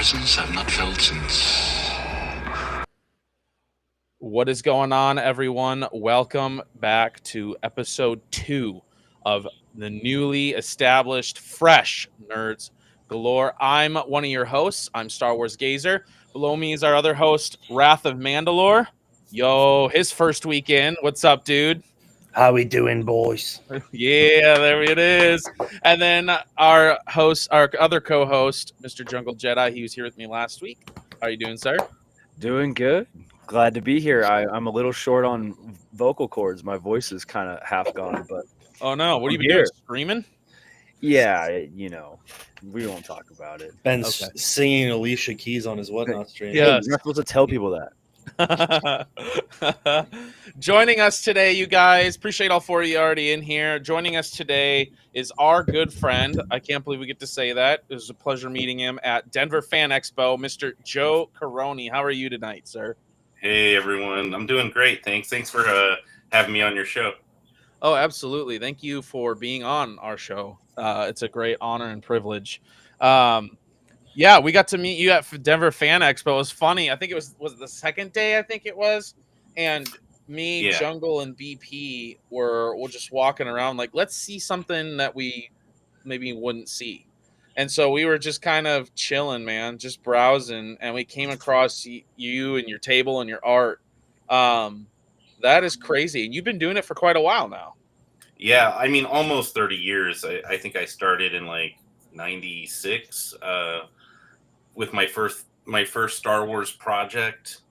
presence I've not felt since. What is going on, everyone? Welcome back to episode 2 of the newly established Fresh Nerds Galore. I'm one of your hosts. I'm Star Wars Gazer. Below me is our other host, Wrath of Mandalore. Yo, his first weekend. What's up, dude? How we doing, boys? Yeah, there it is. And then our other co-host, Mr. Jungle Jedi. He was here with me last week. How are you doing, sir? Doing good. Glad to be here. I'm a little short on vocal cords. My voice is kind of half gone, but Oh no, what have you I'm been doing? here. Screaming? Yeah, we won't talk about it. Ben's Okay. singing Alicia Keys on his whatnot stream. Yeah. Hey, Yes. you're not supposed to tell people that. Joining us today, you guys, appreciate all four of you already in here. Joining us today is our good friend. I can't believe we get to say that. It was a pleasure meeting him at Denver Fan Expo, Mr. Joe Corroney. How are you tonight, sir? Hey, everyone. I'm doing great. Thanks for having me on your show. Oh, absolutely. Thank you for being on our show. It's a great honor and privilege. Yeah, we got to meet you at Denver Fan Expo. It was funny. I think it was the second day, I think it was. And me, Yeah. Jungle, and BP were just walking around like, let's see something that we maybe wouldn't see. And so we were just kind of chilling, man, just browsing. And we came across you and your table and your art. That is crazy. And you've been doing it for quite a while now. Yeah, I mean, almost 30 years. I think I started in like 96 with my first Star Wars project,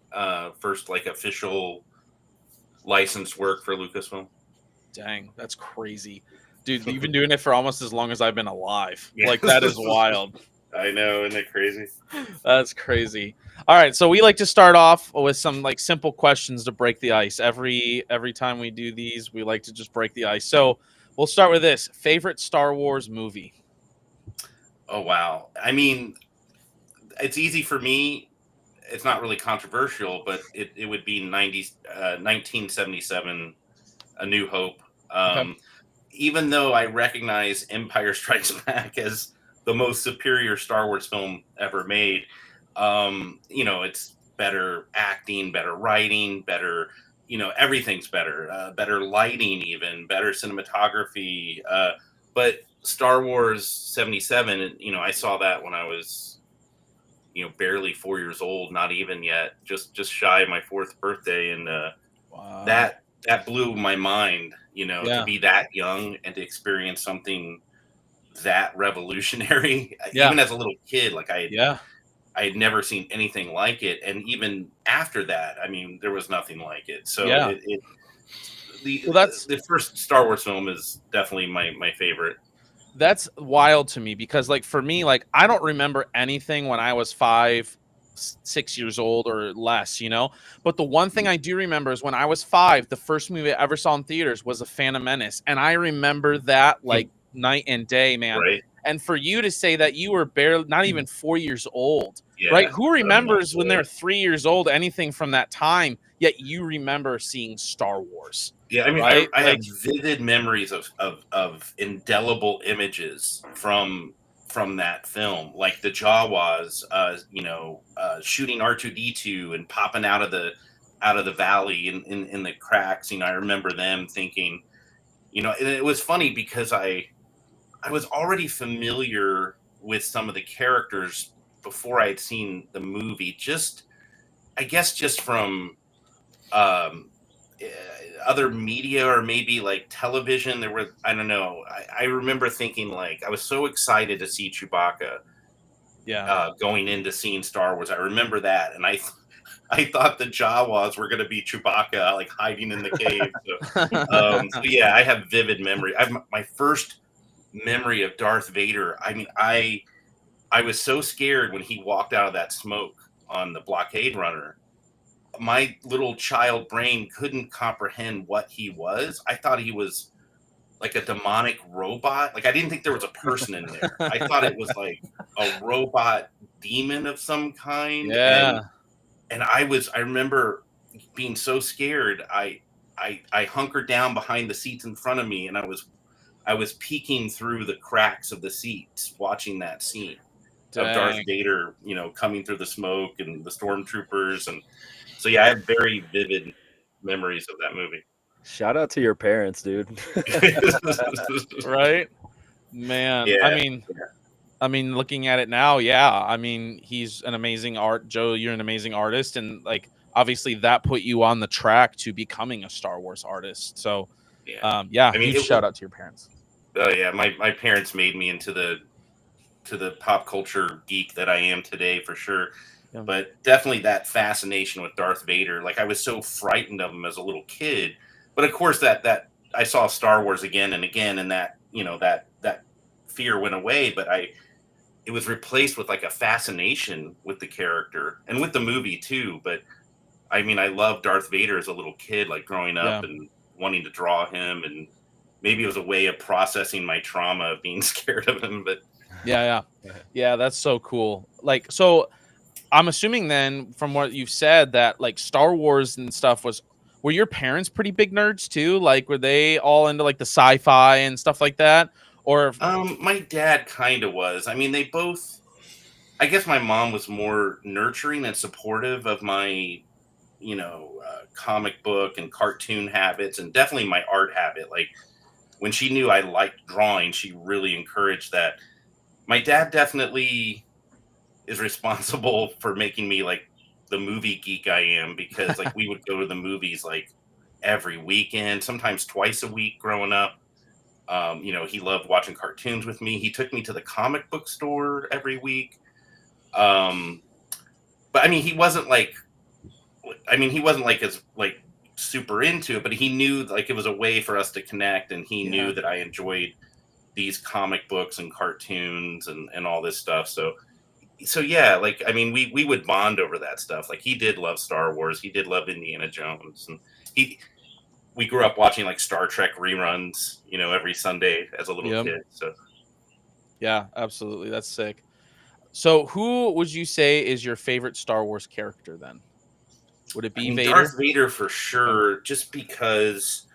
first like official licensed work for Lucasfilm. Dang, that's crazy. Dude, you've been doing it for almost as long as I've been alive. Yeah. Like, that is wild. I know, isn't it crazy? That's crazy. All right, so we like to start off with some like simple questions to break the ice. Every time we do these, we like to just break the ice. So we'll start with this. Favorite Star Wars movie? Oh, wow. I mean, it's easy for me. It's not really controversial, but it would be 1977, A New Hope. Okay. Even though I recognize Empire Strikes Back as the most superior Star Wars film ever made, it's better acting, better writing, better, everything's better, better lighting, even better cinematography. But Star Wars 77, I saw that when I was, barely 4 years old, not even yet, just shy of my 4th birthday. And Wow. that blew my mind, Yeah. to be that young and to experience something that revolutionary. Yeah. Even as a little kid, like I had never seen anything like it. And even after that, I mean, there was nothing like it. So Yeah. the first Star Wars film is definitely my favorite. That's wild to me because, like, for me, like, I don't remember anything when I was 5, 6 years old or less, But the one thing I do remember is when I was 5, the first movie I ever saw in theaters was The Phantom Menace. And I remember that like night and day, man. Right. And for you to say that you were barely not even 4 years old, Yeah, right? Who remembers when they're 3 years old, anything from that time, yet you remember seeing Star Wars? Yeah, I mean, right? I have vivid memories of indelible images from that film, like the Jawas, shooting R2-D2 and popping out of the valley in the cracks. I remember them thinking, and it was funny because I was already familiar with some of the characters before I had seen the movie. I guess just from other media or maybe like television. There were, I don't know. I remember thinking like I was so excited to see Chewbacca. Yeah. Going into seeing Star Wars, I remember that, and I thought the Jawas were going to be Chewbacca, like hiding in the cave. So yeah, I have vivid memory. I have my first memory of Darth Vader. I mean, I was so scared when he walked out of that smoke on the blockade runner. My little child brain couldn't comprehend what he was. I thought he was like a demonic robot. Like I didn't think there was a person in there. I thought it was like a robot demon of some kind. Yeah. And I remember being so scared. I hunkered down behind the seats in front of me, and I was peeking through the cracks of the seats watching that scene. Darth Dang. Vader, coming through the smoke and the stormtroopers, and so yeah, I have very vivid memories of that movie. Shout out to your parents, dude. Right? Man, Yeah. I mean, looking at it now, yeah. I mean, he's an amazing Joe, you're an amazing artist, and like obviously that put you on the track to becoming a Star Wars artist. So, Yeah. yeah, I mean, huge shout out to your parents. Oh yeah, my parents made me into the pop culture geek that I am today for sure. Yeah. But definitely that fascination with Darth Vader. Like I was so frightened of him as a little kid, but of course that I saw Star Wars again and again, and that that fear went away. But it was replaced with like a fascination with the character and with the movie too. But I mean, I loved Darth Vader as a little kid, like growing up and wanting to draw him, and maybe it was a way of processing my trauma of being scared of him. But Yeah, that's so cool. Like, so I'm assuming then from what you've said that like Star Wars and stuff were your parents pretty big nerds too? Like, were they all into like the sci-fi and stuff like that? Or my dad kind of was. I mean, they both. I guess my mom was more nurturing and supportive of my, comic book and cartoon habits, and definitely my art habit. Like when she knew I liked drawing, she really encouraged that. My dad definitely is responsible for making me like the movie geek I am, because like we would go to the movies like every weekend, sometimes twice a week growing up. He loved watching cartoons with me. He took me to the comic book store every week. But I mean, he wasn't like as like super into it, but he knew like it was a way for us to connect, and he knew that I enjoyed these comic books and cartoons and all this stuff. So yeah, like I mean, we would bond over that stuff. Like he did love Star Wars, he did love Indiana Jones, and we grew up watching like Star Trek reruns, every Sunday as a little kid. So yeah, absolutely, that's sick. So who would you say is your favorite Star Wars character then? Would it be Vader? Darth Vader for sure, just because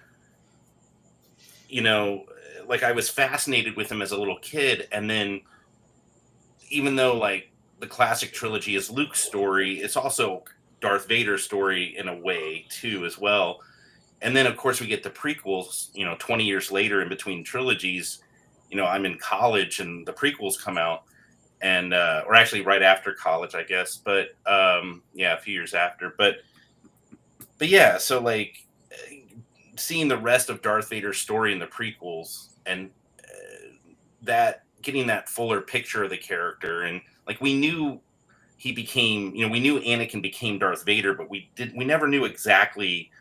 like I was fascinated with him as a little kid, and then even though like the classic trilogy is Luke's story, it's also Darth Vader's story in a way too as well. And then of course we get the prequels, 20 years later in between trilogies. I'm in college and the prequels come out, and or actually right after college, I guess, but a few years after. But yeah, so like seeing the rest of Darth Vader's story in the prequels, and that getting that fuller picture of the character, and like we knew we knew Anakin became Darth Vader, but we never knew exactly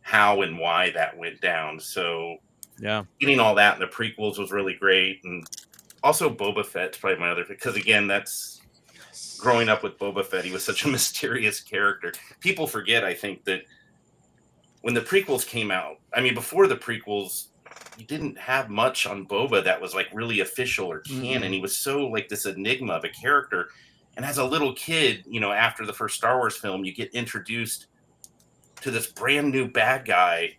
how and why that went down. So yeah, getting all that in the prequels was really great. And also Boba Fett's probably my other, because again, that's growing up with Boba Fett. He was such a mysterious character. People forget, I think, that when the prequels came out, I mean, before the prequels, you didn't have much on Boba that was like really official or canon. He was so like this enigma of a character. And as a little kid, after the first Star Wars film, you get introduced to this brand new bad guy.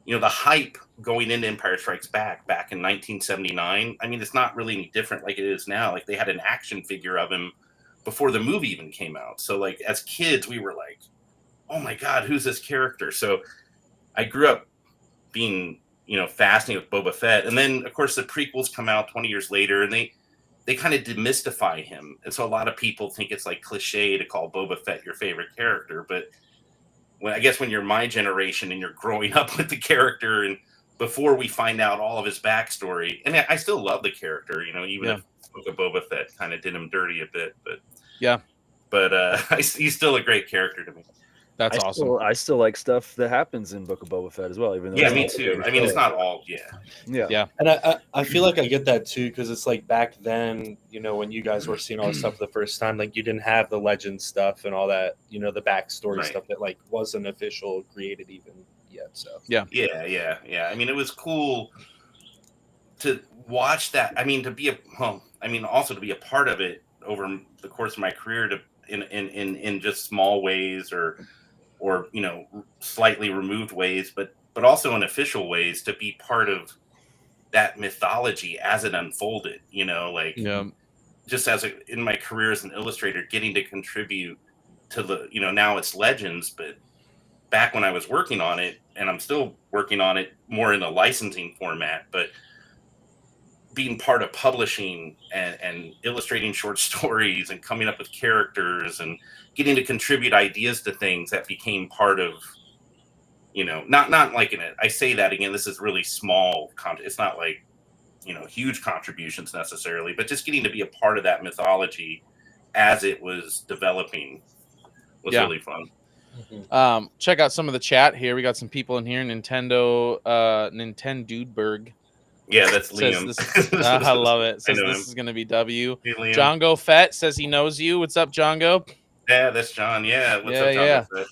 The hype going into Empire Strikes Back in 1979. I mean, it's not really any different like it is now. Like they had an action figure of him before the movie even came out. So like as kids, we were like, oh my God, who's this character? So I grew up being, fascinated with Boba Fett. And then of course the prequels come out 20 years later, and they kind of demystify him. And so a lot of people think it's like cliche to call Boba Fett your favorite character. But when you're my generation and you're growing up with the character, and before we find out all of his backstory, and I still love the character, even if Book of Boba Fett kind of did him dirty a bit, but he's still a great character to me. That's awesome. I still like stuff that happens in Book of Boba Fett as well, even though me too. I mean, it's not all, yeah. And I feel like I get that too, because it's like back then, when you guys were seeing all this stuff for the first time, like you didn't have the legend stuff and all that, the backstory stuff that like wasn't official created even yet. So yeah. I mean, it was cool to watch that. I mean, also to be a part of it over the course of my career, in just small ways or slightly removed ways, but also in official ways, to be part of that mythology as it unfolded, just in my career as an illustrator, getting to contribute to the, now it's Legends, but back when I was working on it, and I'm still working on it more in a licensing format, but being part of publishing and illustrating short stories and coming up with characters and getting to contribute ideas to things that became part of, not like I say that again, this is really small. It's not like, huge contributions necessarily, but just getting to be a part of that mythology as it was developing was really fun. Check out some of the chat here. We got some people in here. Nintendoberg. Yeah, that's Liam. I love it. Says this is going to be W. Hey, John Go Fett says he knows you. What's up, John Go? Yeah, that's John. Yeah, what's up, John Go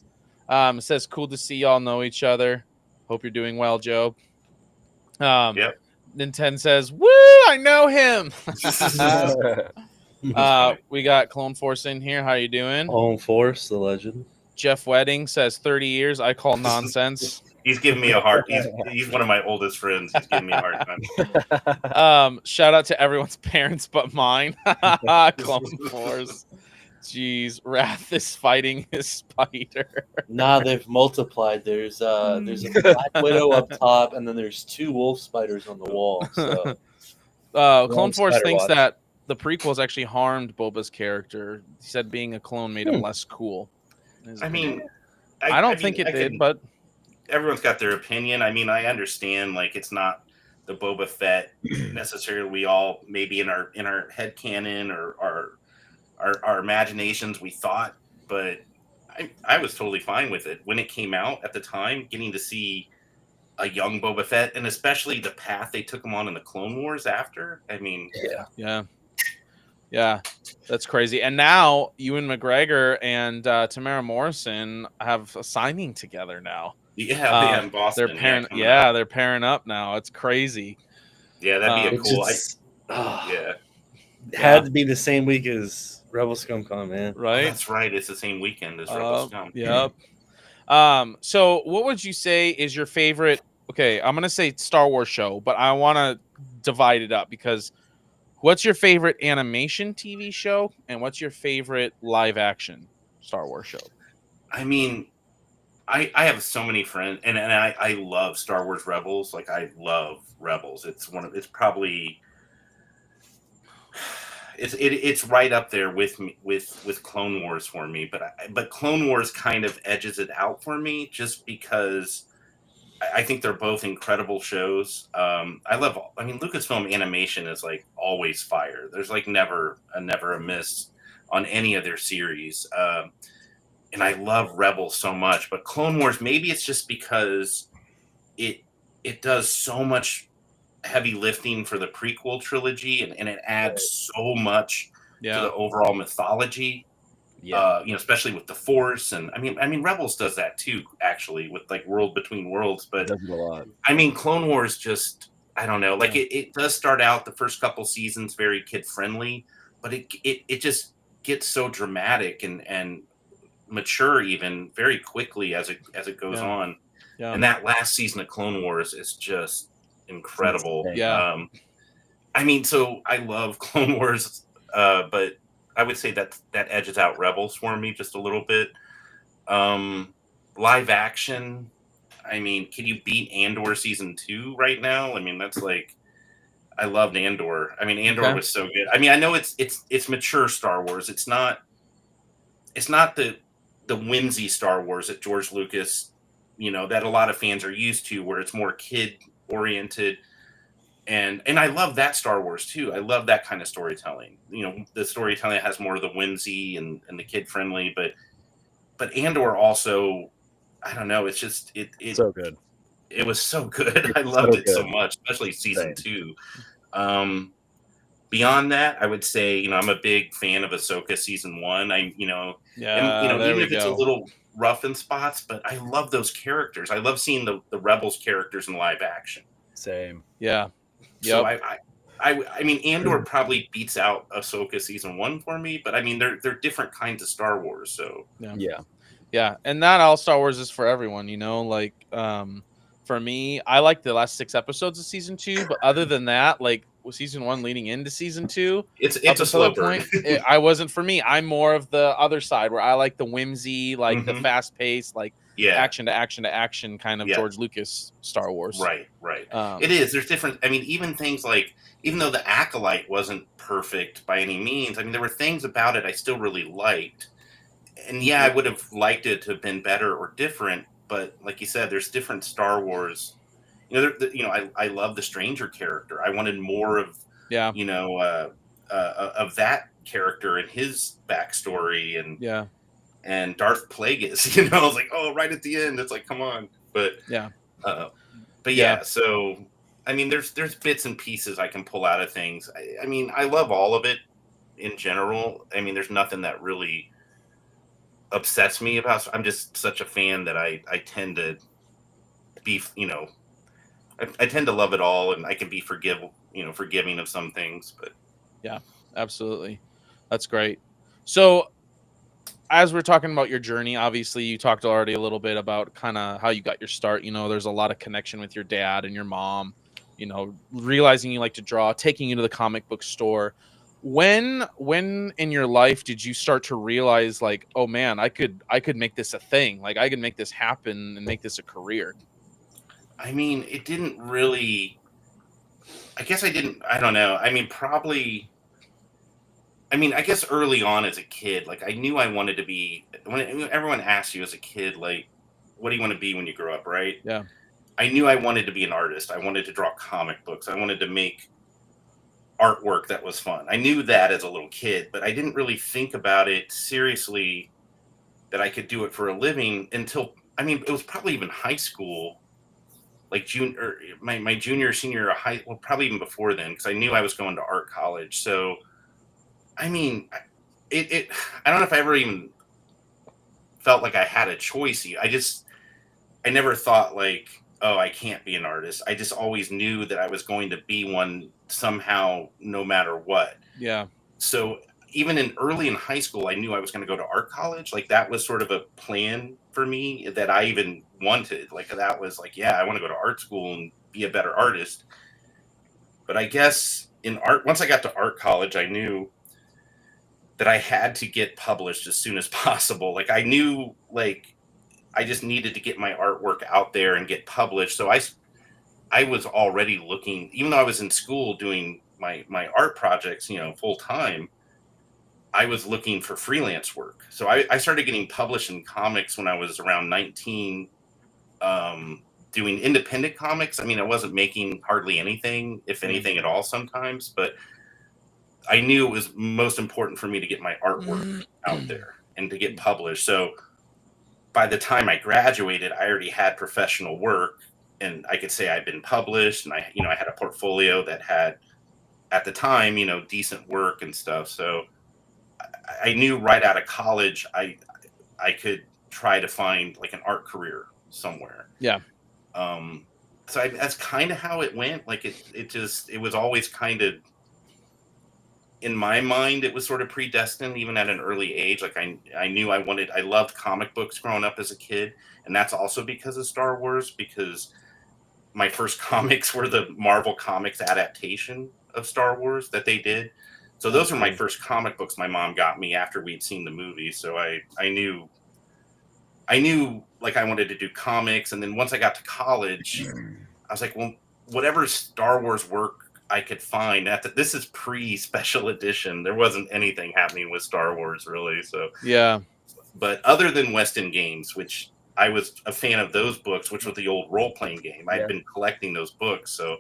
Fett? It says cool to see y'all know each other. Hope you're doing well, Joe. Yep. Nintendo says, "Woo! I know him." We got Clone Force in here. How you doing? Clone Force, the legend. Jeff Wedding says 30 years. I call nonsense. He's giving me a hard. He's one of my oldest friends. He's giving me a hard time. Shout out to everyone's parents but mine. Clone Force. Jeez, Wrath is fighting his spider. Nah, they've multiplied. There's a Black Widow up top, and then there's 2 wolf spiders on the wall. So. Clone Force thinks that the prequels actually harmed Boba's character. He said being a clone made him less cool. I mean, I don't think it did, but everyone's got their opinion. I mean, I understand, like, it's not the Boba Fett necessarily we all maybe in our head canon or our imaginations we thought, but I was totally fine with it when it came out at the time. Getting to see a young Boba Fett, and especially the path they took him on in the Clone Wars after. I mean, yeah, that's crazy. And now Ewan McGregor and Tamara Morrison have a signing together now. Yeah, in Boston. They're pairing up now. It's crazy. Yeah, that'd be a cool. Had to be the same week as Rebel Scum Con, man. Right? That's right. It's the same weekend as Rebel Scum. Yep. So what would you say is your favorite? Okay, I'm gonna say Star Wars show, but I want to divide it up because what's your favorite animation TV show and what's your favorite live action Star Wars show? I mean, I have so many friends, and I love Star Wars Rebels. Like, I love Rebels. It's probably it's right up there with me with Clone Wars for me. But Clone Wars kind of edges it out for me just because I think they're both incredible shows. Lucasfilm animation is like always fire. There's like never a miss on any of their series. And I love Rebels so much, but Clone Wars, maybe it's just because it does so much heavy lifting for the prequel trilogy, and it adds so much to the overall mythology. Yeah, especially with the Force, and I mean, Rebels does that too, actually, with like World Between Worlds. But does it a lot. I mean, Clone Wars just, I don't know, like it does start out the first couple seasons very kid friendly, but it just gets so dramatic and mature even very quickly as it goes on. Yeah. And that last season of Clone Wars is just incredible. Yeah. I mean, so I love Clone Wars, but I would say that edges out Rebels for me just a little bit. Live action, I mean, can you beat Andor season 2 right now? I mean, that's like, I loved Andor. I mean, Andor was so good. I mean, I know it's mature Star Wars. It's not the whimsy Star Wars that George Lucas, that a lot of fans are used to, where it's more kid oriented. And I love that Star Wars too. I love that kind of storytelling. The storytelling has more of the whimsy and the kid friendly, but Andor also, I don't know. It's just it's so good. It was so good. I loved it so much, especially season 2. Beyond that, I would say, I'm a big fan of Ahsoka season 1. Even if it's a little rough in spots, but I love those characters. I love seeing the Rebels characters in live action. Same. Yeah. So I mean, Andor probably beats out Ahsoka season 1 for me, but I mean, they're different kinds of Star Wars. So yeah, and not all Star Wars is for everyone. For me, I like the last 6 episodes of season 2, but other than that, like season 1 leading into season 2. It's Up a until slow that burn. point, I wasn't for me. I'm more of the other side where I like the whimsy, like the Mhm. fast pace, like Yeah, action to action to action kind of yeah, George Lucas Star Wars. right, right. It Um, is. There's different. I mean, even things like, even though the Acolyte wasn't perfect by any means, I mean, there were things about it I still really liked. And yeah, I would have liked it to have been better or different. But like you said, there's different Star Wars. I love the Stranger character. I wanted more of, yeah, you know, of that character and his backstory, yeah, and Darth Plagueis. I was like, oh, right at the end, it's like, come on. yeah, Uh, but yeah, yeah, so I mean, there's bits and pieces I can pull out of things. I mean, I love all of it in general. I mean, there's nothing that really upsets me about. I'm just such a fan that I tend to be, I tend to love it all, and I can be forgiving of some things. But yeah, absolutely. That's great. So, as we're talking about your journey, obviously you talked already a little bit about kind of how you got your start. There's a lot of connection with your dad and your mom, realizing you like to draw, taking you to the comic book store. When in your life did you start to realize, like, oh man, I could make this a thing. Like, I could make this happen and make this a career. I mean, it didn't really. I guess I didn't. I don't know. I mean, probably. I mean, I guess early on as a kid, like I knew I wanted to be. When everyone asks you as a kid, like, what do you want to be when you grow up, right? Yeah. I knew I wanted to be an artist. I wanted to draw comic books. I wanted to make artwork that was fun. I knew that as a little kid, but I didn't really think about it seriously that I could do it for a living until, I mean, it was probably even high school, like my junior, senior year of well, probably even before then, because I knew I was going to art college. So, I mean, I don't know if I ever even felt like I had a choice. I never thought like, oh, I can't be an artist. I just always knew that I was going to be one somehow, no matter what. Yeah. So even early in high school, I knew I was going to go to art college. Like that was sort of a plan for me that I even wanted. Like that was like, yeah, I want to go to art school and be a better artist. But I guess once I got to art college, I knew that I had to get published as soon as possible. Like I knew, like, I just needed to get my artwork out there and get published. So I was already looking, even though I was in school doing my art projects, full time, I was looking for freelance work. So I started getting published in comics when I was around 19, doing independent comics. I mean, I wasn't making hardly anything, if anything at all sometimes, but I knew it was most important for me to get my artwork out there and to get published. So by the time I graduated, I already had professional work, and I could say I'd been published, and I had a portfolio that had, at the time, decent work and stuff. So I knew right out of college, I could try to find like an art career somewhere. Yeah. So that's kind of how it went. Like it was always kind of, in my mind, it was sort of predestined, even at an early age. Like I knew I loved comic books growing up as a kid. And that's also because of Star Wars, because my first comics were the Marvel Comics adaptation of Star Wars that they did. So those were my first comic books my mom got me after we'd seen the movie. So I knew like I wanted to do comics. And then once I got to college, I was like, well, whatever Star Wars work I could find, this is pre-special edition. There wasn't anything happening with Star Wars really. So Yeah. But other than West End Games, which I was a fan of those books, which was the old role-playing game. I'd been collecting those books. So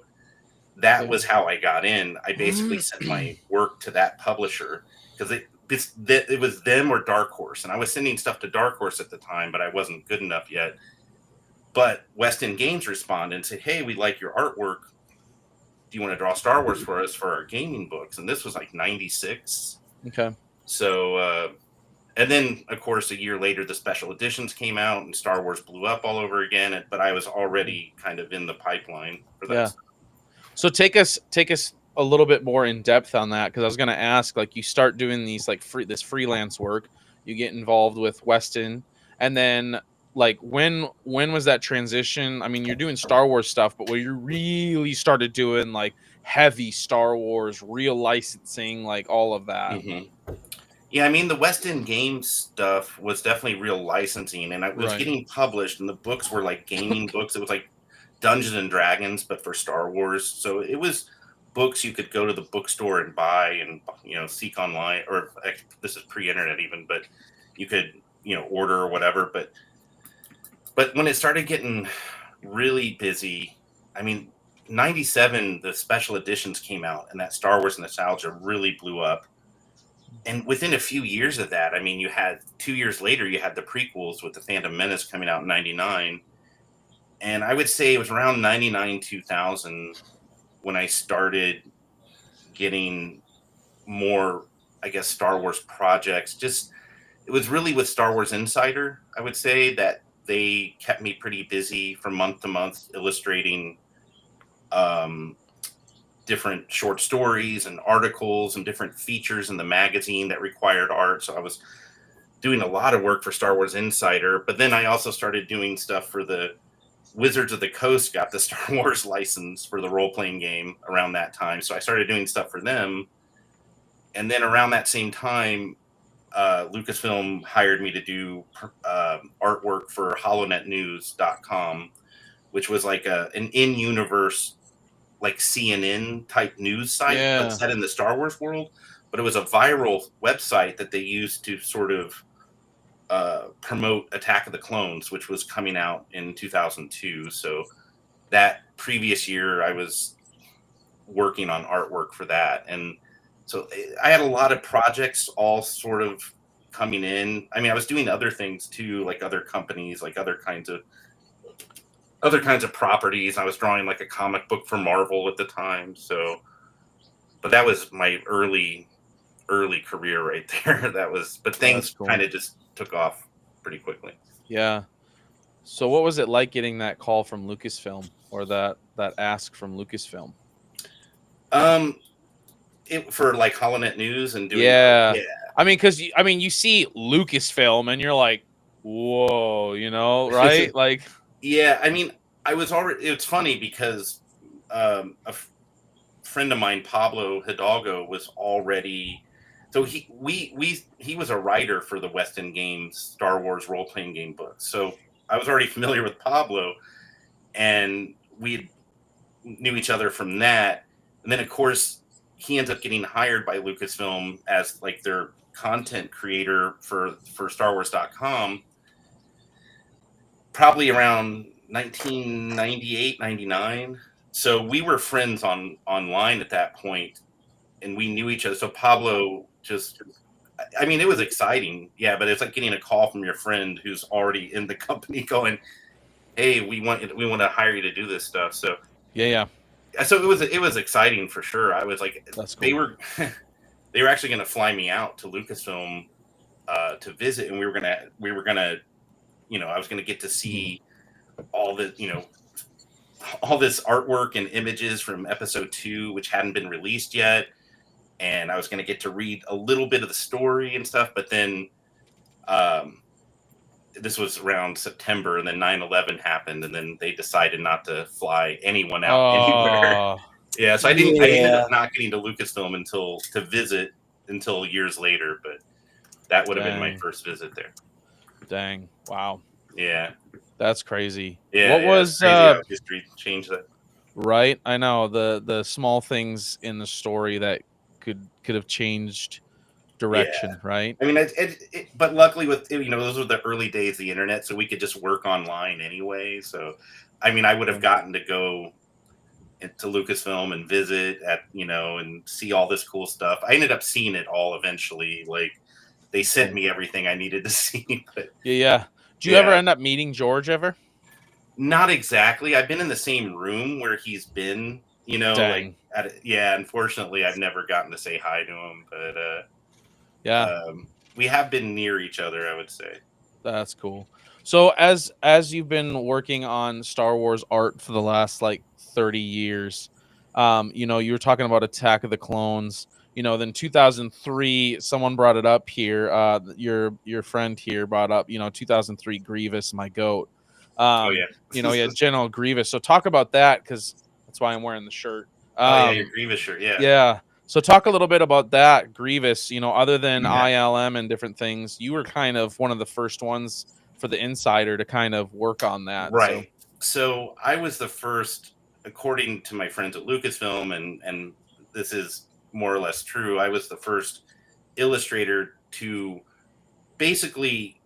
that was how I got in. I basically sent my work to that publisher because it was them or Dark Horse. And I was sending stuff to Dark Horse at the time, but I wasn't good enough yet. But West End Games responded and said, hey, we like your artwork. Do you want to draw Star Wars for us for our gaming books? And this was like 96. Okay. So, and then, of course, a year later, the special editions came out and Star Wars blew up all over again. But I was already kind of in the pipeline for that. Yeah. Stuff. So take us a little bit more in depth on that, because I was going to ask, like, you start doing these like this freelance work, you get involved with Weston, and then like when was that transition? I mean, you're doing Star Wars stuff, but where you really started doing like heavy Star Wars, real licensing, like all of that. Yeah, I mean, the West End Games stuff was definitely real licensing, and it was Right. getting published, and the books were like gaming books. It was like Dungeons and Dragons, but for Star Wars. So it was books you could go to the bookstore and buy, and seek online, or this is pre-internet even, but you could order or whatever. But when it started getting really busy, I mean, '97 the special editions came out, and that Star Wars nostalgia really blew up. And within a few years of that, I mean, you had 2 years later, you had the prequels with the Phantom Menace coming out in '99. And I would say it was around 99, 2000 when I started getting more, I guess, Star Wars projects. Just, it was really with Star Wars Insider, I would say, that they kept me pretty busy from month to month illustrating different short stories and articles and different features in the magazine that required art. So I was doing a lot of work for Star Wars Insider, but then I also started doing stuff for the Wizards of the Coast, got the Star Wars license for the role-playing game around that time. So I started doing stuff for them. And then around that same time, Lucasfilm hired me to do artwork for HoloNetNews.com, which was like an in-universe, like CNN type news site, but set in the Star Wars world. But it was a viral website that they used to sort of promote Attack of the Clones, which was coming out in 2002. So that previous year, I was working on artwork for that. And so I had a lot of projects all sort of coming in. I mean, I was doing other things too, like other companies, like other kinds of properties. I was drawing like a comic book for Marvel at the time. So, but that was my early career right there. But things kind of just took off pretty quickly. Yeah. So what was it like getting that call from Lucasfilm, or that ask from Lucasfilm? For like HoloNet News and doing I mean, because you see Lucasfilm and you're like, whoa, right? Like, yeah, I mean, it's funny because friend of mine, Pablo Hidalgo, was already, so he was a writer for the West End Games Star Wars role playing game books. So I was already familiar with Pablo, and we knew each other from that. And then of course he ends up getting hired by Lucasfilm as like their content creator for StarWars.com, probably around 1998, 99. So we were friends online at that point, and we knew each other. So Pablo I mean, it was exciting. Yeah, but it's like getting a call from your friend who's already in the company going, hey, we want to hire you to do this stuff. So so it was exciting for sure. I was like, that's cool. they were actually going to fly me out to Lucasfilm to visit, and we were gonna I was gonna get to see all the all this artwork and images from episode 2, which hadn't been released yet, and I was gonna get to read a little bit of the story and stuff. But then this was around September, and then 9/11 happened, and then they decided not to fly anyone out anywhere. Yeah, so I ended up not getting to Lucasfilm to visit until years later, but that would have been my first visit there. Dang. Wow. Yeah. That's crazy. Yeah. What was how history changed that? Right? I know the small things in the story that could have changed direction, right? I mean, but luckily with those were the early days of the internet, so we could just work online anyway. So, I mean, I would have gotten to go to Lucasfilm and visit and see all this cool stuff. I ended up seeing it all eventually. Like, they sent me everything I needed to see. But yeah. Do you ever end up meeting George ever? Not exactly. I've been in the same room where he's been. Dang. Like unfortunately, I've never gotten to say hi to him. But we have been near each other, I would say. That's cool. So as you've been working on Star Wars art for the last like 30 years, you were talking about Attack of the Clones. then 2003, someone brought it up here. Your friend here brought up, 2003 Grievous, my goat. Oh yeah. Yeah, General Grievous. So talk about that, because that's why I'm wearing the shirt. Oh yeah, your Grievous shirt. Yeah. Yeah. So talk a little bit about that, Grievous. Other than ILM and different things, you were kind of one of the first ones for the Insider to kind of work on that. Right. So I was the first, according to my friends at Lucasfilm, and this is more or less true. I was the first illustrator to basically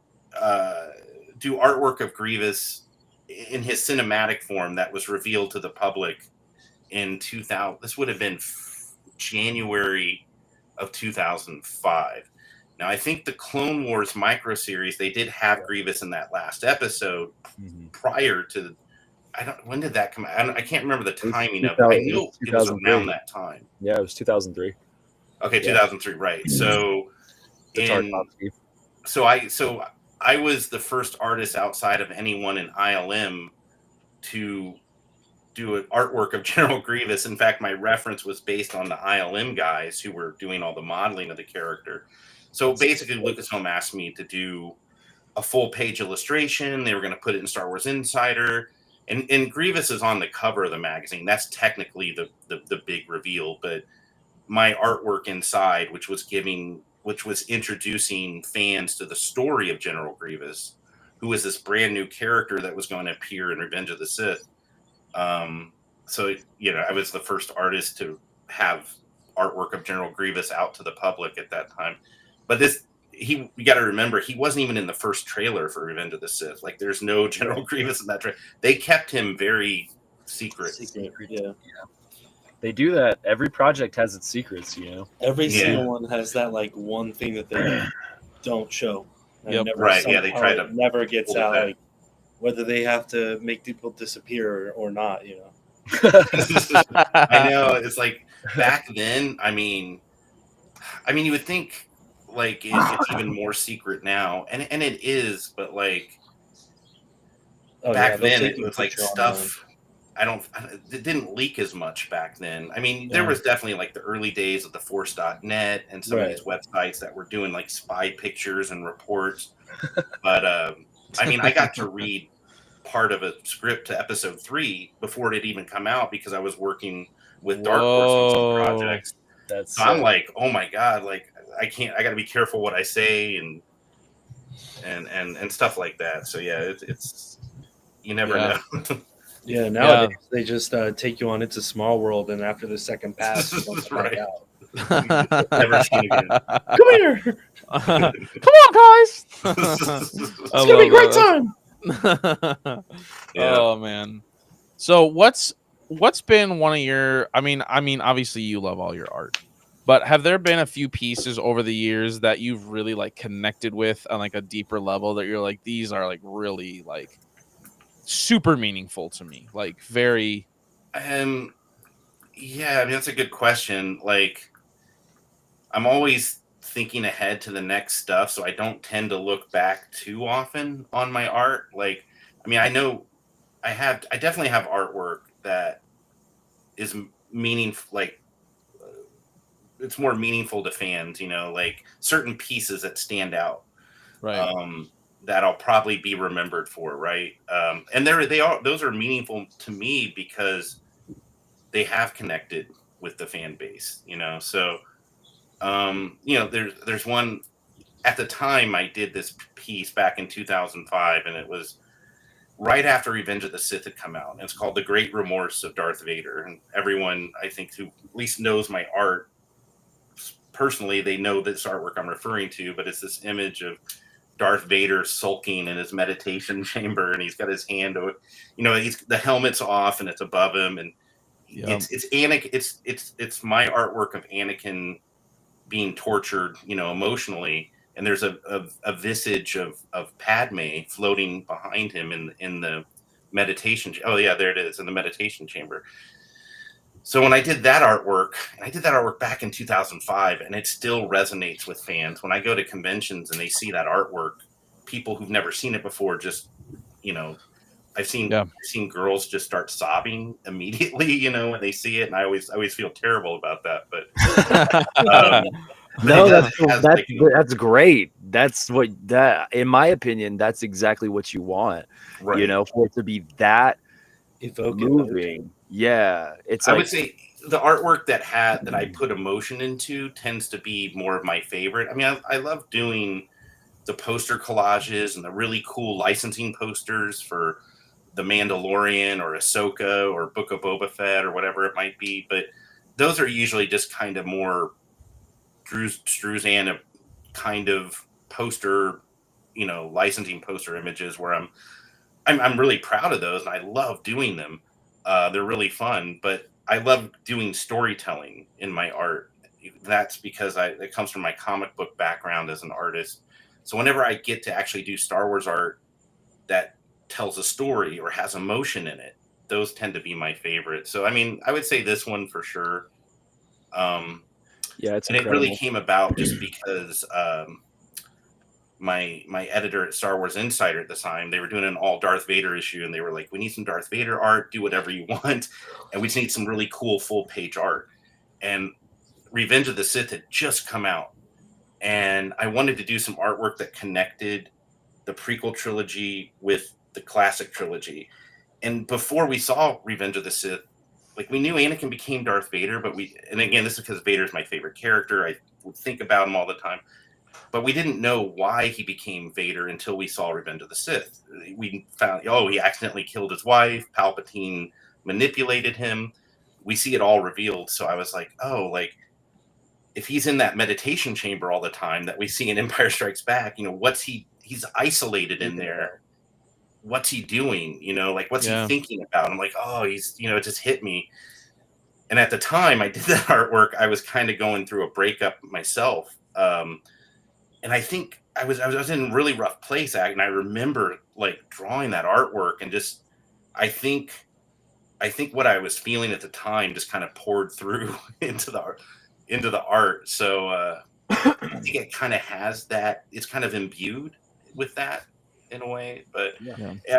do artwork of Grievous in his cinematic form that was revealed to the public in 2000. This would have been January of 2005. Now, I think the Clone Wars micro series, they did have Grievous in that last episode prior to, when did that come out? I can't remember the timing of it. I knew it was around that time. Yeah, it was 2003. Okay, 2003, right. So, I was the first artist outside of anyone in ILM to do an artwork of General Grievous. In fact, my reference was based on the ILM guys who were doing all the modeling of the character. So basically, Lucasfilm asked me to do a full page illustration. They were going to put it in Star Wars Insider, and Grievous is on the cover of the magazine. That's technically the big reveal. But my artwork inside, which was introducing fans to the story of General Grievous, who was this brand new character that was going to appear in Revenge of the Sith. So I was the first artist to have artwork of General Grievous out to the public at that time. But you got to remember, he wasn't even in the first trailer for Revenge of the Sith. Like, there's no General Grievous in that trailer. They kept him very secret. Yeah. They do that. Every project has its secrets, Every single one has that one thing that they don't show. And they try to never gets out. Like, whether they have to make people disappear or not, I know, it's like back then. I mean, you would think it's even more secret now, and it is, but back then it was stuff. It didn't leak as much back then. There was definitely the early days of the Force.net and some of these websites that were doing spy pictures and reports. But I got to read part of a script to episode 3 before it had even come out, because I was working with Dark Horse on some projects. So I'm like, oh my God, I got to be careful what I say and stuff like that. So yeah, it's you never know. Yeah, nowadays they just take you on It's a Small World, and after the second pass, you don't come back out. Never seen again. Come here. Come on, guys. It's gonna be a great time. Oh man. So what's been one of your? Obviously you love all your art, but have there been a few pieces over the years that you've really connected with on a deeper level that you're these are really super meaningful to me, very? Yeah, that's a good question. I'm always thinking ahead to the next stuff, so I don't tend to look back too often on my art. I know I definitely have artwork that is meaningful. It's more meaningful to fans, certain pieces that stand out, right? That I'll probably be remembered for, right? And those are meaningful to me because they have connected with the fan base, So, there's one. At the time, I did this piece back in 2005, and it was right after Revenge of the Sith had come out. And it's called "The Great Remorse of Darth Vader." And everyone, I think, who at least knows my art personally, they know this artwork I'm referring to. But it's this image of Darth Vader sulking in his meditation chamber, and he's got his hand over, the helmet's off and it's above him, and it's Anakin. It's my artwork of Anakin being tortured, emotionally, and there's a visage of Padme floating behind him in the meditation. Oh yeah, there it is, in the meditation chamber. So when I did that artwork, and I did that artwork back in 2005, and it still resonates with fans. When I go to conventions and they see that artwork, people who've never seen it before just, I've seen girls just start sobbing immediately, you know, when they see it, and I always feel terrible about that. But no, has, like, that's great. In my opinion, that's exactly what you want. right. You know, for it to be that Evocative. moving. Yeah, it's I like would say the artwork that I put emotion into tends to be more of my favorite. I mean, I love doing the poster collages and the really cool licensing posters for The Mandalorian or Ahsoka or Book of Boba Fett or whatever it might be. But those are usually just kind of more Struzan kind of poster, you know, licensing poster images where I'm really proud of those and I love doing them. They're really fun, but I love doing storytelling in my art. That's because it comes from my comic book background as an artist. So whenever I get to actually do Star Wars art that tells a story or has emotion in it, those tend to be my favorite. So I mean, I would say this one for sure. yeah, it's And incredible. it really came about just because my editor at Star Wars Insider at the time, they were doing an all Darth Vader issue, and they were like, "We need some Darth Vader art. Do whatever you want, and we just need some really cool full page art." And Revenge of the Sith had just come out, and I wanted to do some artwork that connected the prequel trilogy with the classic trilogy. And before we saw Revenge of the Sith, like, we knew Anakin became Darth Vader, and again, this is because Vader is my favorite character. I would think about him all the time. But we didn't know why he became Vader until we saw Revenge of the Sith. We found, he accidentally killed his wife. Palpatine manipulated him. We see it all revealed. So I was like, like, if he's in that meditation chamber all the time that we see in Empire Strikes Back, you know, he's isolated in there. What's he doing? You know, like, what's he thinking about? I'm like, he's, you know, it just hit me. And at the time I did that artwork, I was kind of going through a breakup myself. And I think I was in a really rough place, and I remember like drawing that artwork, and just I think what I was feeling at the time just kind of poured through into the art. So I think it kind of has that. It's kind of imbued with that in a way. But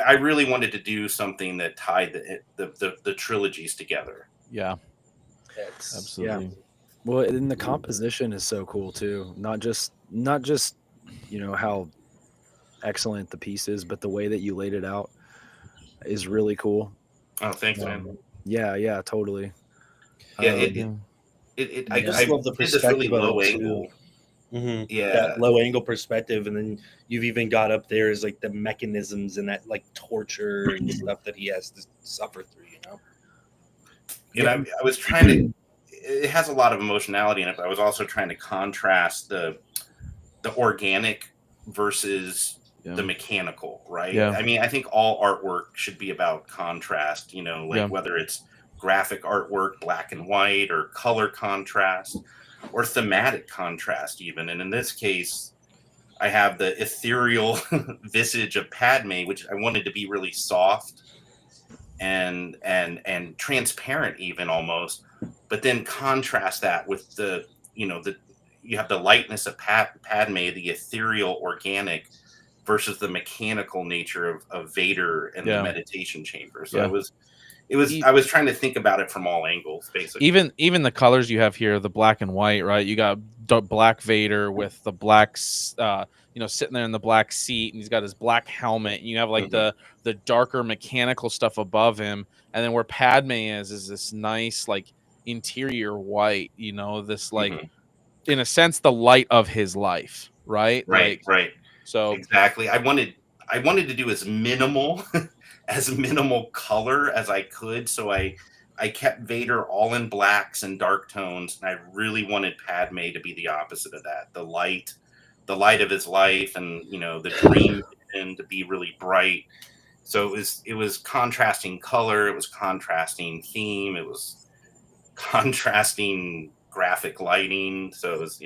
I really wanted to do something that tied the trilogies together. Yeah, absolutely. Yeah. Well, and the composition is so cool too. Not just you know how excellent the piece is, but the way that you laid it out is really cool. Oh, thanks, man. Yeah, totally. Yeah, I just love the perspective really low angle. Mm-hmm. Yeah, that low angle perspective, and then you've even got up there is like the mechanisms and that like torture and stuff that he has to suffer through. You know. And I was trying to. It has a lot of emotionality in it, but I was also trying to contrast the organic versus the mechanical, right? Yeah. I mean, I think all artwork should be about contrast, you know, like whether it's graphic artwork, black and white, or color contrast, or thematic contrast even. And in this case, I have the ethereal visage of Padme, which I wanted to be really soft and transparent even almost, but then contrast that with you have the lightness of Padme, the ethereal organic, versus the mechanical nature of Vader and the meditation chamber. So I was trying to think about it from all angles, basically. Even the colors you have here, the black and white, right? You got black Vader with the black, sitting there in the black seat, and he's got his black helmet. And you have like the darker mechanical stuff above him, and then where Padme is this nice like interior white. You know, this like in a sense the light of his life, right? Right. So exactly, I wanted to do as minimal color as I could, so I kept Vader all in blacks and dark tones, and I really wanted Padme to be the opposite of that, the light of his life, and you know, the dream and to be really bright. So it was contrasting color, it was contrasting theme, it was contrasting graphic lighting. So it was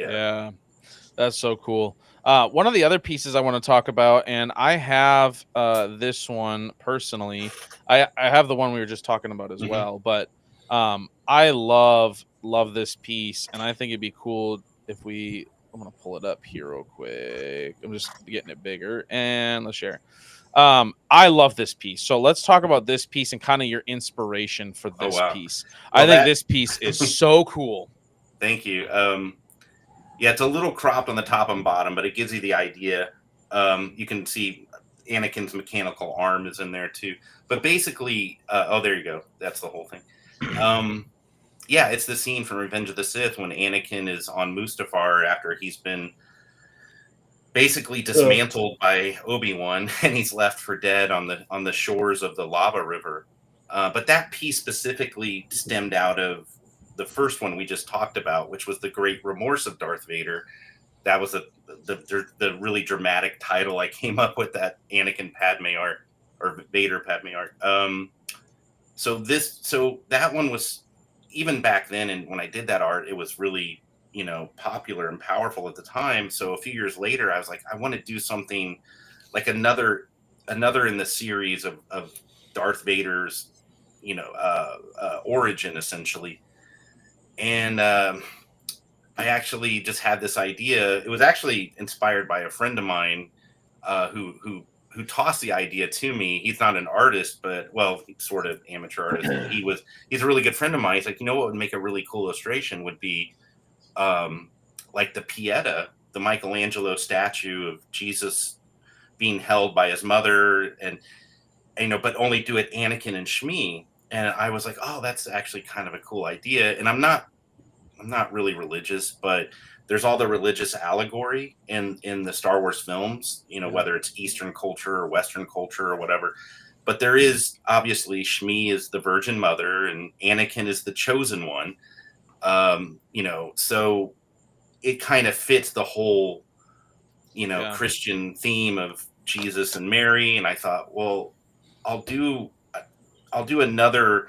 that's so cool. One of the other pieces I want to talk about, and I have this one personally. I have the one we were just talking about as well, but I love this piece, and I think it'd be cool if I'm gonna pull it up here real quick. I'm just getting it bigger, and let's share. I love this piece. So let's talk about this piece and kind of your inspiration for Oh, this wow. piece. Well, I think that- this piece is so cool. Thank you. Yeah, it's a little cropped on the top and bottom, but it gives you the idea. You can see Anakin's mechanical arm is in there too. But basically, oh, there you go. That's the whole thing. Yeah, it's the scene from Revenge of the Sith when Anakin is on Mustafar after he's been basically dismantled by Obi-Wan, and he's left for dead on the shores of the lava river. But that piece specifically stemmed out of the first one we just talked about, which was the Great Remorse of Darth Vader. That was the really dramatic title I came up with, that Anakin Padme art, or Vader Padme art. So that one was, even back then, and when I did that art, it was really, popular and powerful at the time. So a few years later, I was like, I want to do something like another in the series of Darth Vader's, origin, essentially. And I actually just had this idea. It was actually inspired by a friend of mine who tossed the idea to me. He's not an artist, but, well, sort of amateur artist. But he's a really good friend of mine. He's like, what would make a really cool illustration would be like the Pieta, the Michelangelo statue of Jesus being held by his mother, and but only do it Anakin and Shmi. And I was like, oh, that's actually kind of a cool idea. And I'm not really religious, but there's all the religious allegory in the Star Wars films, whether it's Eastern culture or Western culture or whatever. But there is, obviously, Shmi is the Virgin Mother and Anakin is the chosen one. So it kind of fits the whole, Christian theme of Jesus and Mary. And I thought, well, I'll do another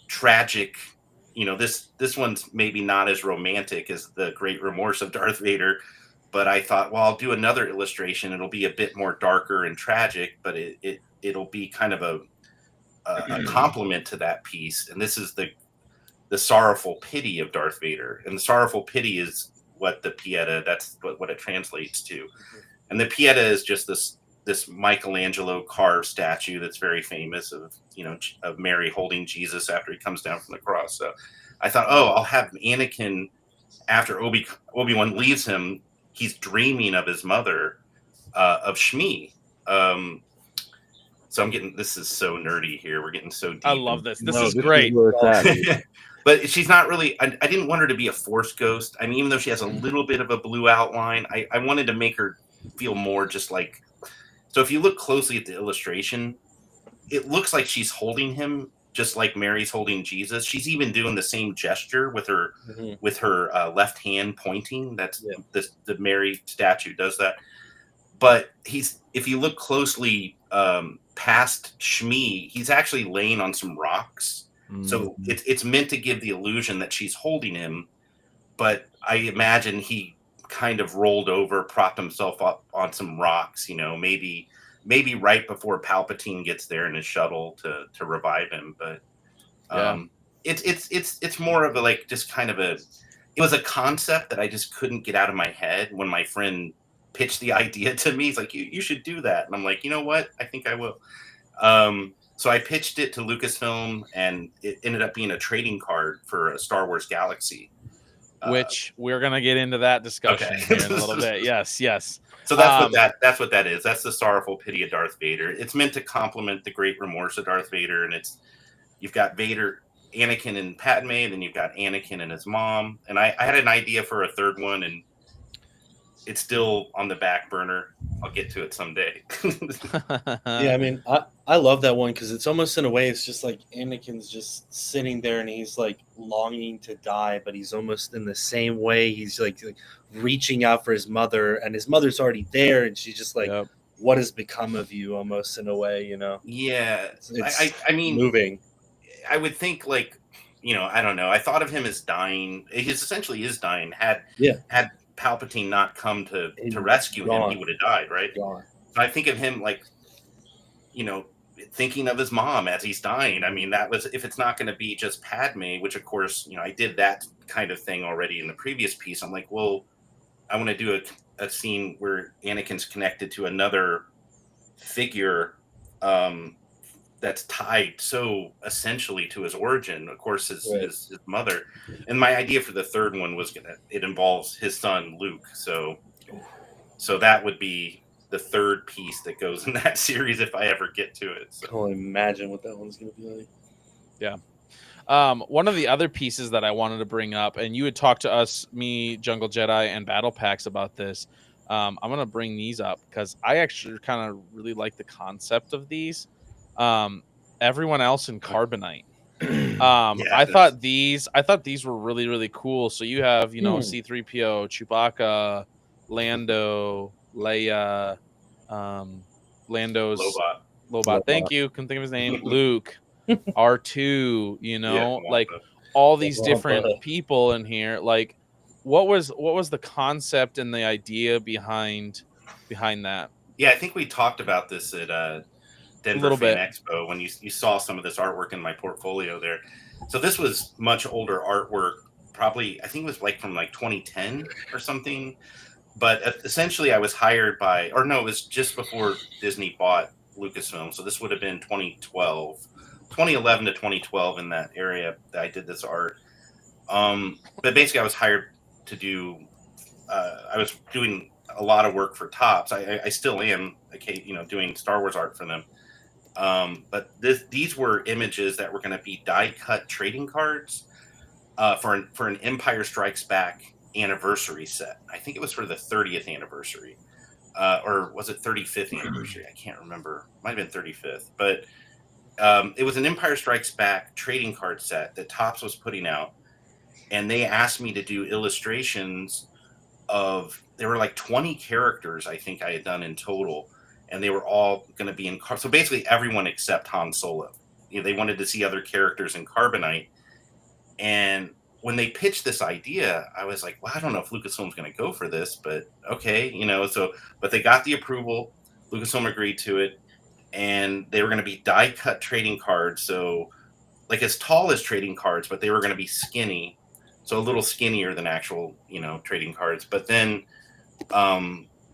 tragic, this one's maybe not as romantic as the Great Remorse of Darth Vader, but I thought, well, I'll do another illustration. It'll be a bit more darker and tragic, but it'll be kind of a complement to that piece. And this is the sorrowful pity of Darth Vader. And the sorrowful pity is what the Pieta, that's what it translates to. And the Pieta is just this Michelangelo carved statue that's very famous of Mary holding Jesus after he comes down from the cross. So I thought, I'll have Anakin, after Obi-Wan leaves him, he's dreaming of his mother, of Shmi. So this is so nerdy here. We're getting so deep. I love this. This is great. But she's not really, I didn't want her to be a Force ghost. I mean, even though she has a little bit of a blue outline, I wanted to make her feel more just like, so if you look closely at the illustration, it looks like she's holding him just like Mary's holding Jesus. She's even doing the same gesture with her left hand pointing. That's the Mary statue does that. But if you look closely past Shmi, he's actually laying on some rocks. So it's meant to give the illusion that she's holding him, but I imagine he kind of rolled over, propped himself up on some rocks, maybe right before Palpatine gets there in his shuttle to revive him. But it's more of a, like, just kind of it was a concept that I just couldn't get out of my head. When my friend pitched the idea to me, he's like, you should do that. And I'm like, you know what? I think I will. So I pitched it to Lucasfilm, and it ended up being a trading card for a Star Wars Galaxy. Which we're going to get into that discussion here in a little bit. Yes. So that's what that is. That's the sorrowful pity of Darth Vader. It's meant to complement the Great Remorse of Darth Vader, and you've got Vader, Anakin, and Padme, then you've got Anakin and his mom. And I had an idea for a third one, and it's still on the back burner. I'll get to it someday. Yeah, I mean, I love that one because it's almost, in a way, it's just like Anakin's just sitting there and he's like longing to die, but he's almost in the same way. He's like reaching out for his mother, and his mother's already there, and she's just like, what has become of you, almost, in a way, Yeah. It's I mean, moving. I would think, like, I don't know. I thought of him as dying. He essentially is dying. Had Palpatine not come to rescue him, he would have died, right? So I think of him like, thinking of his mom as he's dying. I mean, that was, if it's not going to be just Padme, which of course, I did that kind of thing already in the previous piece. I'm like, well, I want to do a scene where Anakin's connected to another figure that's tied so essentially to his origin, of course, his mother. And my idea for the third one was it involves his son Luke, so that would be the third piece that goes in that series if I ever get to it. So. I can only imagine what that one's gonna be like. Yeah. One of the other pieces that I wanted to bring up, and you had talked to us, me, Jungle Jedi, and Battle Packs about this. I'm gonna bring these up because I actually kind of really like the concept of these. Everyone else in Carbonite. I thought these were really, really cool. So you have, C-3PO, Chewbacca, Lando, Leia, Lando's Lobot. Thank you. Couldn't think of his name. Luke, R2. Like all these different people in here. Like, what was the concept and the idea behind that? Yeah, I think we talked about this at Denver Fan Expo when you saw some of this artwork in my portfolio there. So this was much older artwork, probably I think it was like from like 2010 or something. But essentially, I was hired it was just before Disney bought Lucasfilm. So this would have been 2011 to 2012 in that area that I did this art. But basically, I was hired to do. I was doing a lot of work for Topps. I still am, doing Star Wars art for them. But these were images that were going to be die-cut trading cards for an Empire Strikes Back anniversary set. I think it was for the 30th anniversary, or was it 35th anniversary? I can't remember. Might have been 35th, but it was an Empire Strikes Back trading card set that Topps was putting out, and they asked me to do illustrations of. There were like 20 characters I think I had done in total. And they were all going to be in so basically everyone except Han Solo. They wanted to see other characters in Carbonite. And when they pitched this idea, I was like, well, I don't know if Lucasfilm's going to go for this, but okay, but they got the approval. Lucasfilm agreed to it, and they were going to be die-cut trading cards, so like as tall as trading cards, but they were going to be skinny, so a little skinnier than actual, trading cards. But then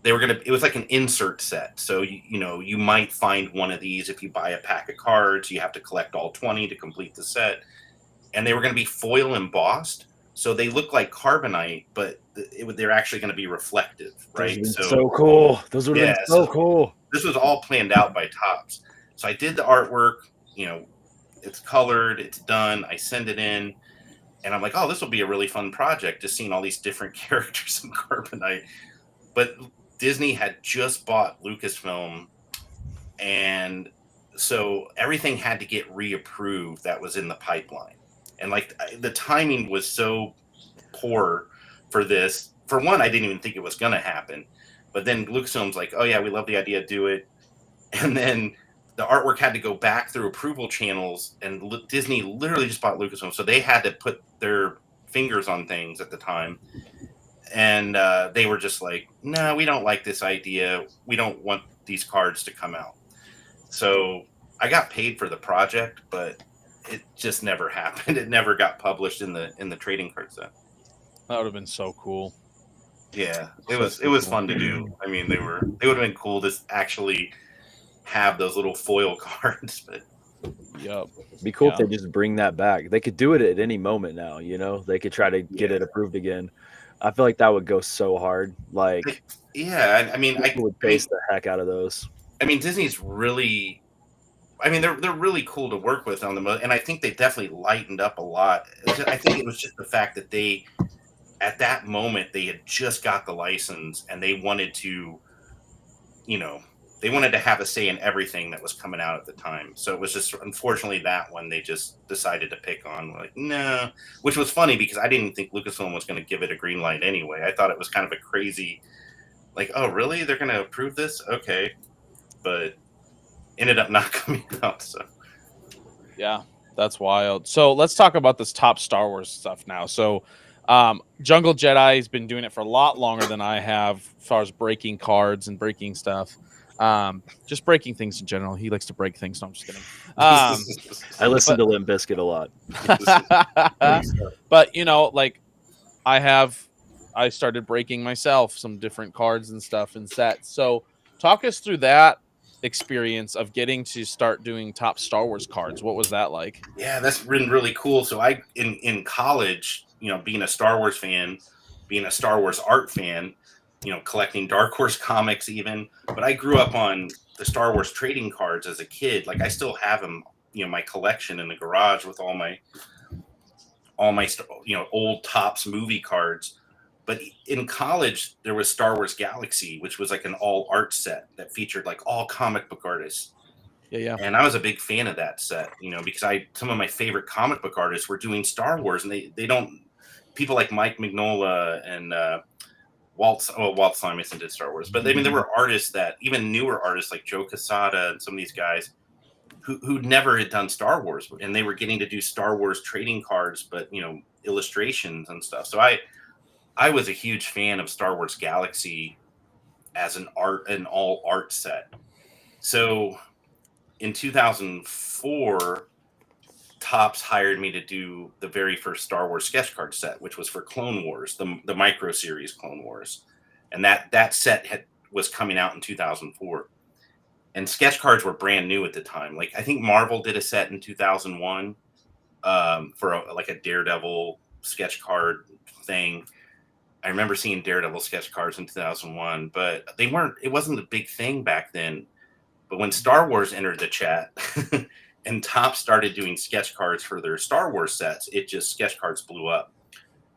it was like an insert set. So, you might find one of these if you buy a pack of cards. You have to collect all 20 to complete the set. And they were going to be foil embossed. So they look like Carbonite, but they're actually going to be reflective, right? So cool. Those would have been so cool. This was all planned out by Topps. So I did the artwork, it's colored, it's done. I send it in. And I'm like, oh, this will be a really fun project, just seeing all these different characters in Carbonite. But Disney had just bought Lucasfilm, and so everything had to get reapproved that was in the pipeline. And like the timing was so poor for this. For one, I didn't even think it was going to happen. But then Lucasfilm's like, oh yeah, we love the idea, do it. And then the artwork had to go back through approval channels, and Disney literally just bought Lucasfilm. So they had to put their fingers on things at the time. And they were just like, no, we don't like this idea. We don't want these cards to come out. So I got paid for the project, but it just never happened. It never got published in the trading card set. That would have been so cool. Yeah, it was fun to do. I mean, they would have been cool to actually have those little foil cards. But yep, it'd be cool if they just bring that back. They could do it at any moment now. They could try to get it approved again. I feel like that would go so hard. Like, yeah, I mean, I would base the heck out of those. I mean, Disney's really, they're really cool to work with on and I think they definitely lightened up a lot. I think it was just the fact that at that moment, they had just got the license, and they wanted to, they wanted to have a say in everything that was coming out at the time. So it was just, unfortunately, that one they just decided to pick on. Like, no, which was funny because I didn't think Lucasfilm was going to give it a green light anyway. I thought it was kind of a crazy, like, oh, really? They're going to approve this? Okay. But ended up not coming out. So, yeah, that's wild. So let's talk about this top Star Wars stuff now. So, Jungle Jedi has been doing it for a lot longer than I have as far as breaking cards and breaking stuff. Just breaking things in general. He likes to break things. No, I'm just kidding. I listen to Limp Bizkit a lot. But like I started breaking myself some different cards and stuff and sets. So talk us through that. experience of getting to start doing top Star Wars cards? What was that like? Yeah, that's been really cool. So in college, being a Star Wars fan, being a Star Wars art fan, collecting Dark Horse comics even. But I grew up on the Star Wars trading cards as a kid. Like I still have them, my collection in the garage with all my old Topps movie cards. But in college, there was Star Wars Galaxy, which was like an all art set that featured like all comic book artists. Yeah. And I was a big fan of that set, because some of my favorite comic book artists were doing Star Wars, and they don't, people like Mike Mignola and Walt Simonson did Star Wars, but I mean, there were artists that, even newer artists like Joe Quesada and some of these guys who never had done Star Wars, and they were getting to do Star Wars trading cards, but illustrations and stuff. So I was a huge fan of Star Wars Galaxy as an all art set. So in 2004, Topps hired me to do the very first Star Wars sketch card set, which was for Clone Wars, the micro series Clone Wars, and that set was coming out in 2004. And sketch cards were brand new at the time. Like I think Marvel did a set in 2001 for a Daredevil sketch card thing. I remember seeing Daredevil sketch cards in 2001, but it wasn't a big thing back then. But when Star Wars entered the chat and Topps started doing sketch cards for their Star Wars sets, sketch cards blew up.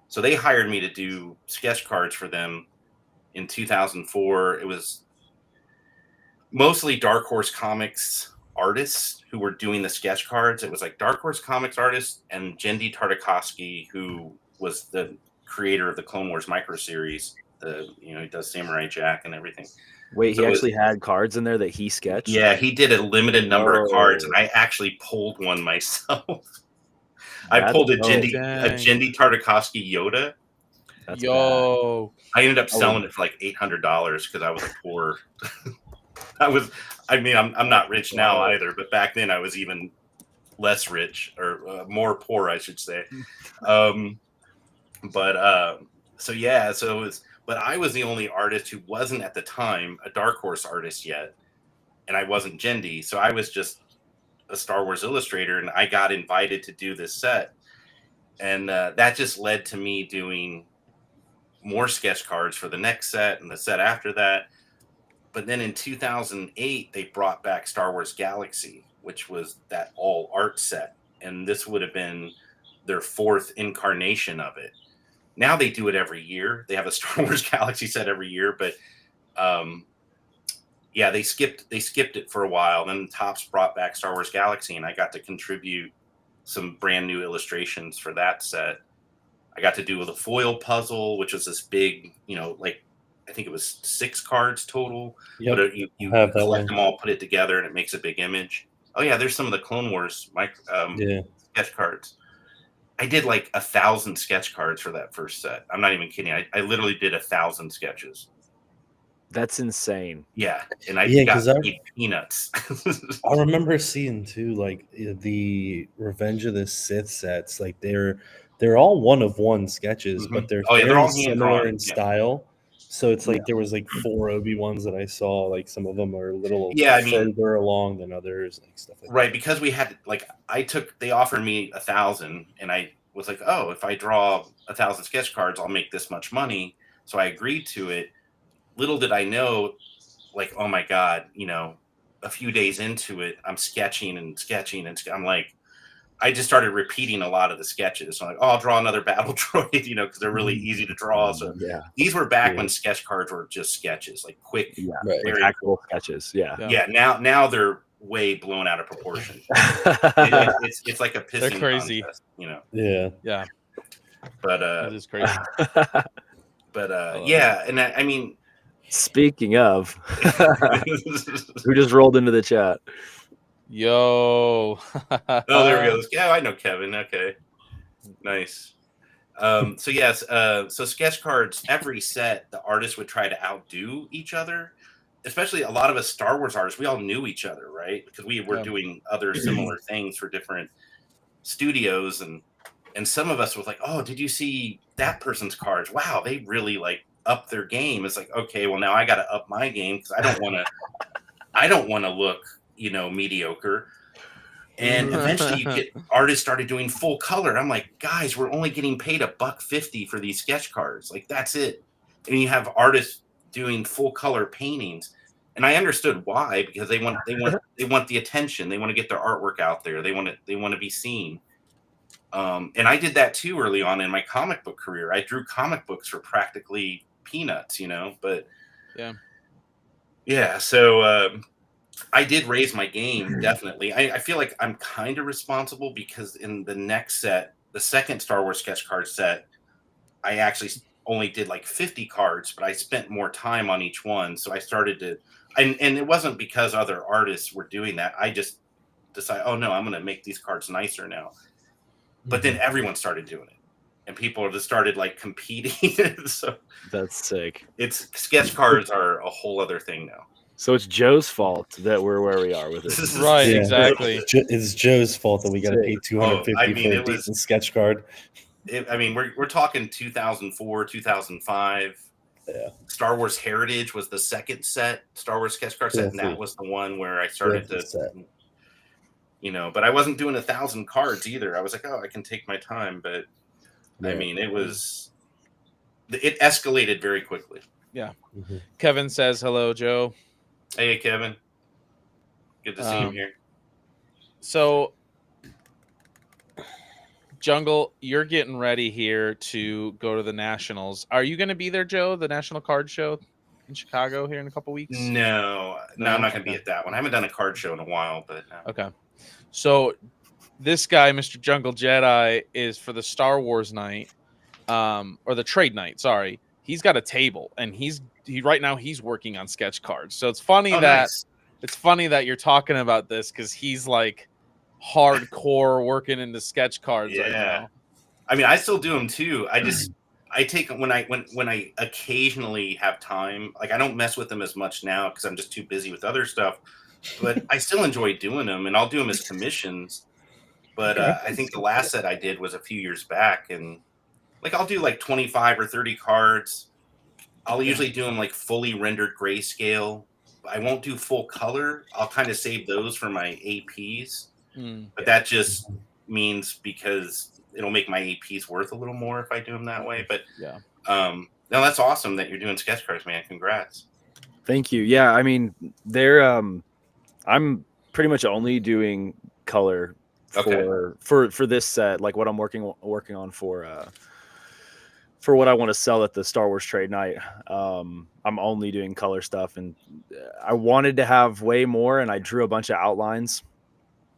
So they hired me to do sketch cards for them in 2004. It was mostly Dark Horse Comics artists who were doing the sketch cards. It was like Dark Horse Comics artists and Jendi Tartakovsky, who was the creator of the Clone Wars micro series. He does Samurai Jack and everything. Wait, he actually had cards in there that he sketched? Yeah, he did a limited number of cards, and I actually pulled one myself. I pulled a Jendi Tartakovsky Yoda. That's Yo, I ended up selling it for like $800 because I was a poor. I'm not rich now either, but back then I was even less rich, or more poor, I should say. But I was the only artist who wasn't at the time a Dark Horse artist yet, and I wasn't Jendi, so I was just a Star Wars illustrator, and I got invited to do this set, and that just led to me doing more sketch cards for the next set and the set after that. But then in 2008, they brought back Star Wars Galaxy, which was that all art set, and this would have been their fourth incarnation of it. Now they do it every year. They have a Star Wars Galaxy set every year, but they skipped it for a while. Then Topps brought back Star Wars Galaxy, and I got to contribute some brand new illustrations for that set. I got to do the foil puzzle, which was this big, I think it was 6 cards total. Yep. But you collect them all, put it together, and it makes a big image. Oh yeah, there's some of the Clone Wars sketch cards. I did like 1,000 sketch cards for that first set. I'm not even kidding. I literally did 1,000 sketches. That's insane. Yeah, and I got paid peanuts. I remember seeing too, like the Revenge of the Sith sets. Like they're all one of one sketches, but they're they're all similar in style. So it's like there was like 4 Obi-Wans that I saw. Like some of them are a little further along than others, like stuff like that. Because we had they offered me 1,000, and I was like, oh, if I draw 1,000 sketch cards, I'll make this much money. So I agreed to it. Little did I know, like, oh my God, a few days into it, I'm sketching and I'm like, I just started repeating a lot of the sketches. So I'm like, oh, I'll draw another battle droid, because they're really easy to draw. So these were back when sketch cards were just sketches, like quick, very actual sketches. Yeah. Now they're way blown out of proportion. It's like a pissing they're crazy contest, Yeah. But that is crazy. And I mean, speaking of, who just rolled into the chat? Yo. Oh, there we go. Yeah, I know Kevin. Okay, nice. So sketch cards, every set, the artists would try to outdo each other. Especially a lot of us Star Wars artists, we all knew each other, right? Because we were doing other similar things for different studios, and some of us was like, oh, did you see that person's cards? Wow, they really like up their game. It's like, okay, well now I got to up my game because I don't want to. I don't want to look, mediocre. And eventually you get artists started doing full color. I'm like, guys, we're only getting paid $1.50 for these sketch cards. Like, that's it. And you have artists doing full color paintings. And I understood why, because they want the attention. They want to get their artwork out there. They want to be seen. And I did that too early on in my comic book career. I drew comic books for practically peanuts, but yeah. So I did raise my game, definitely. I feel like I'm kind of responsible because in the next set, the second Star Wars sketch card set, I actually only did like 50 cards, but I spent more time on each one. So I started to, and it wasn't because other artists were doing that. I just decided, oh no, I'm going to make these cards nicer now. But then everyone started doing it, and people just started like competing. So that's sick. It's sketch cards are a whole other thing now. So it's Joe's fault that we're where we are with it. Right, exactly. It's Joe's fault that we got to pay $250 for a it was- decent sketch card. We're talking 2004, 2005. Yeah. Star Wars Heritage was the second set, Star Wars sketch card set, and that was the one where I started to, but I wasn't doing 1,000 cards either. I was like, oh, I can take my time, but it escalated very quickly. Yeah. Kevin says hello, Joe. Hey, Kevin. Good to see him here. So, Jungle, you're getting ready here to go to the Nationals. Are you going to be there, Joe? The National Card Show in Chicago here in a couple weeks? No, I'm not going to be at that one. I haven't done a card show in a while, but okay. So, this guy, Mr. Jungle Jedi, is for the Star Wars night, or the trade night. Sorry, he's got a table, and he's right now he's working on sketch cards. So it's funny it's funny that you're talking about this because he's like hardcore working into sketch cards right now. I mean, I still do them too. I take when I occasionally have time. Like, I don't mess with them as much now because I'm just too busy with other stuff. But I still enjoy doing them, and I'll do them as commissions. But I think the last set I did was a few years back, and like I'll do like 25 or 30 cards. I'll usually do them like fully rendered grayscale. I won't do full color. I'll kind of save those for my APs. But that just means because it'll make my APs worth a little more if I do them that way. But no, that's awesome that you're doing sketch cards, man. Congrats. Thank you. Yeah, I mean, I'm pretty much only doing color for this set, like what I'm working on for what I want to sell at the Star Wars trade night. I'm only doing color stuff, and I wanted to have way more, and I drew a bunch of outlines.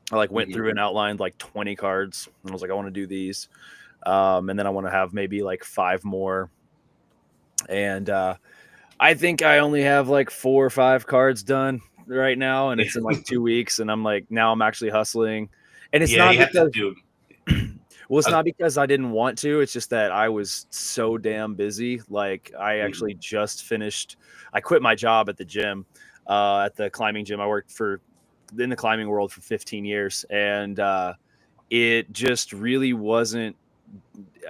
I went through and outlined like 20 cards, and I was like, I want to do these. And then I want to have maybe like 5 more. And I think I only have like 4 or 5 cards done right now, and it's in like 2 weeks, and I'm like, now I'm actually hustling. And it's not because well, it's not because I didn't want to. It's just that I was so damn busy. Like, I actually just finished. I quit my job at the gym, at the climbing gym. I worked in the climbing world for 15 years, and it just really wasn't.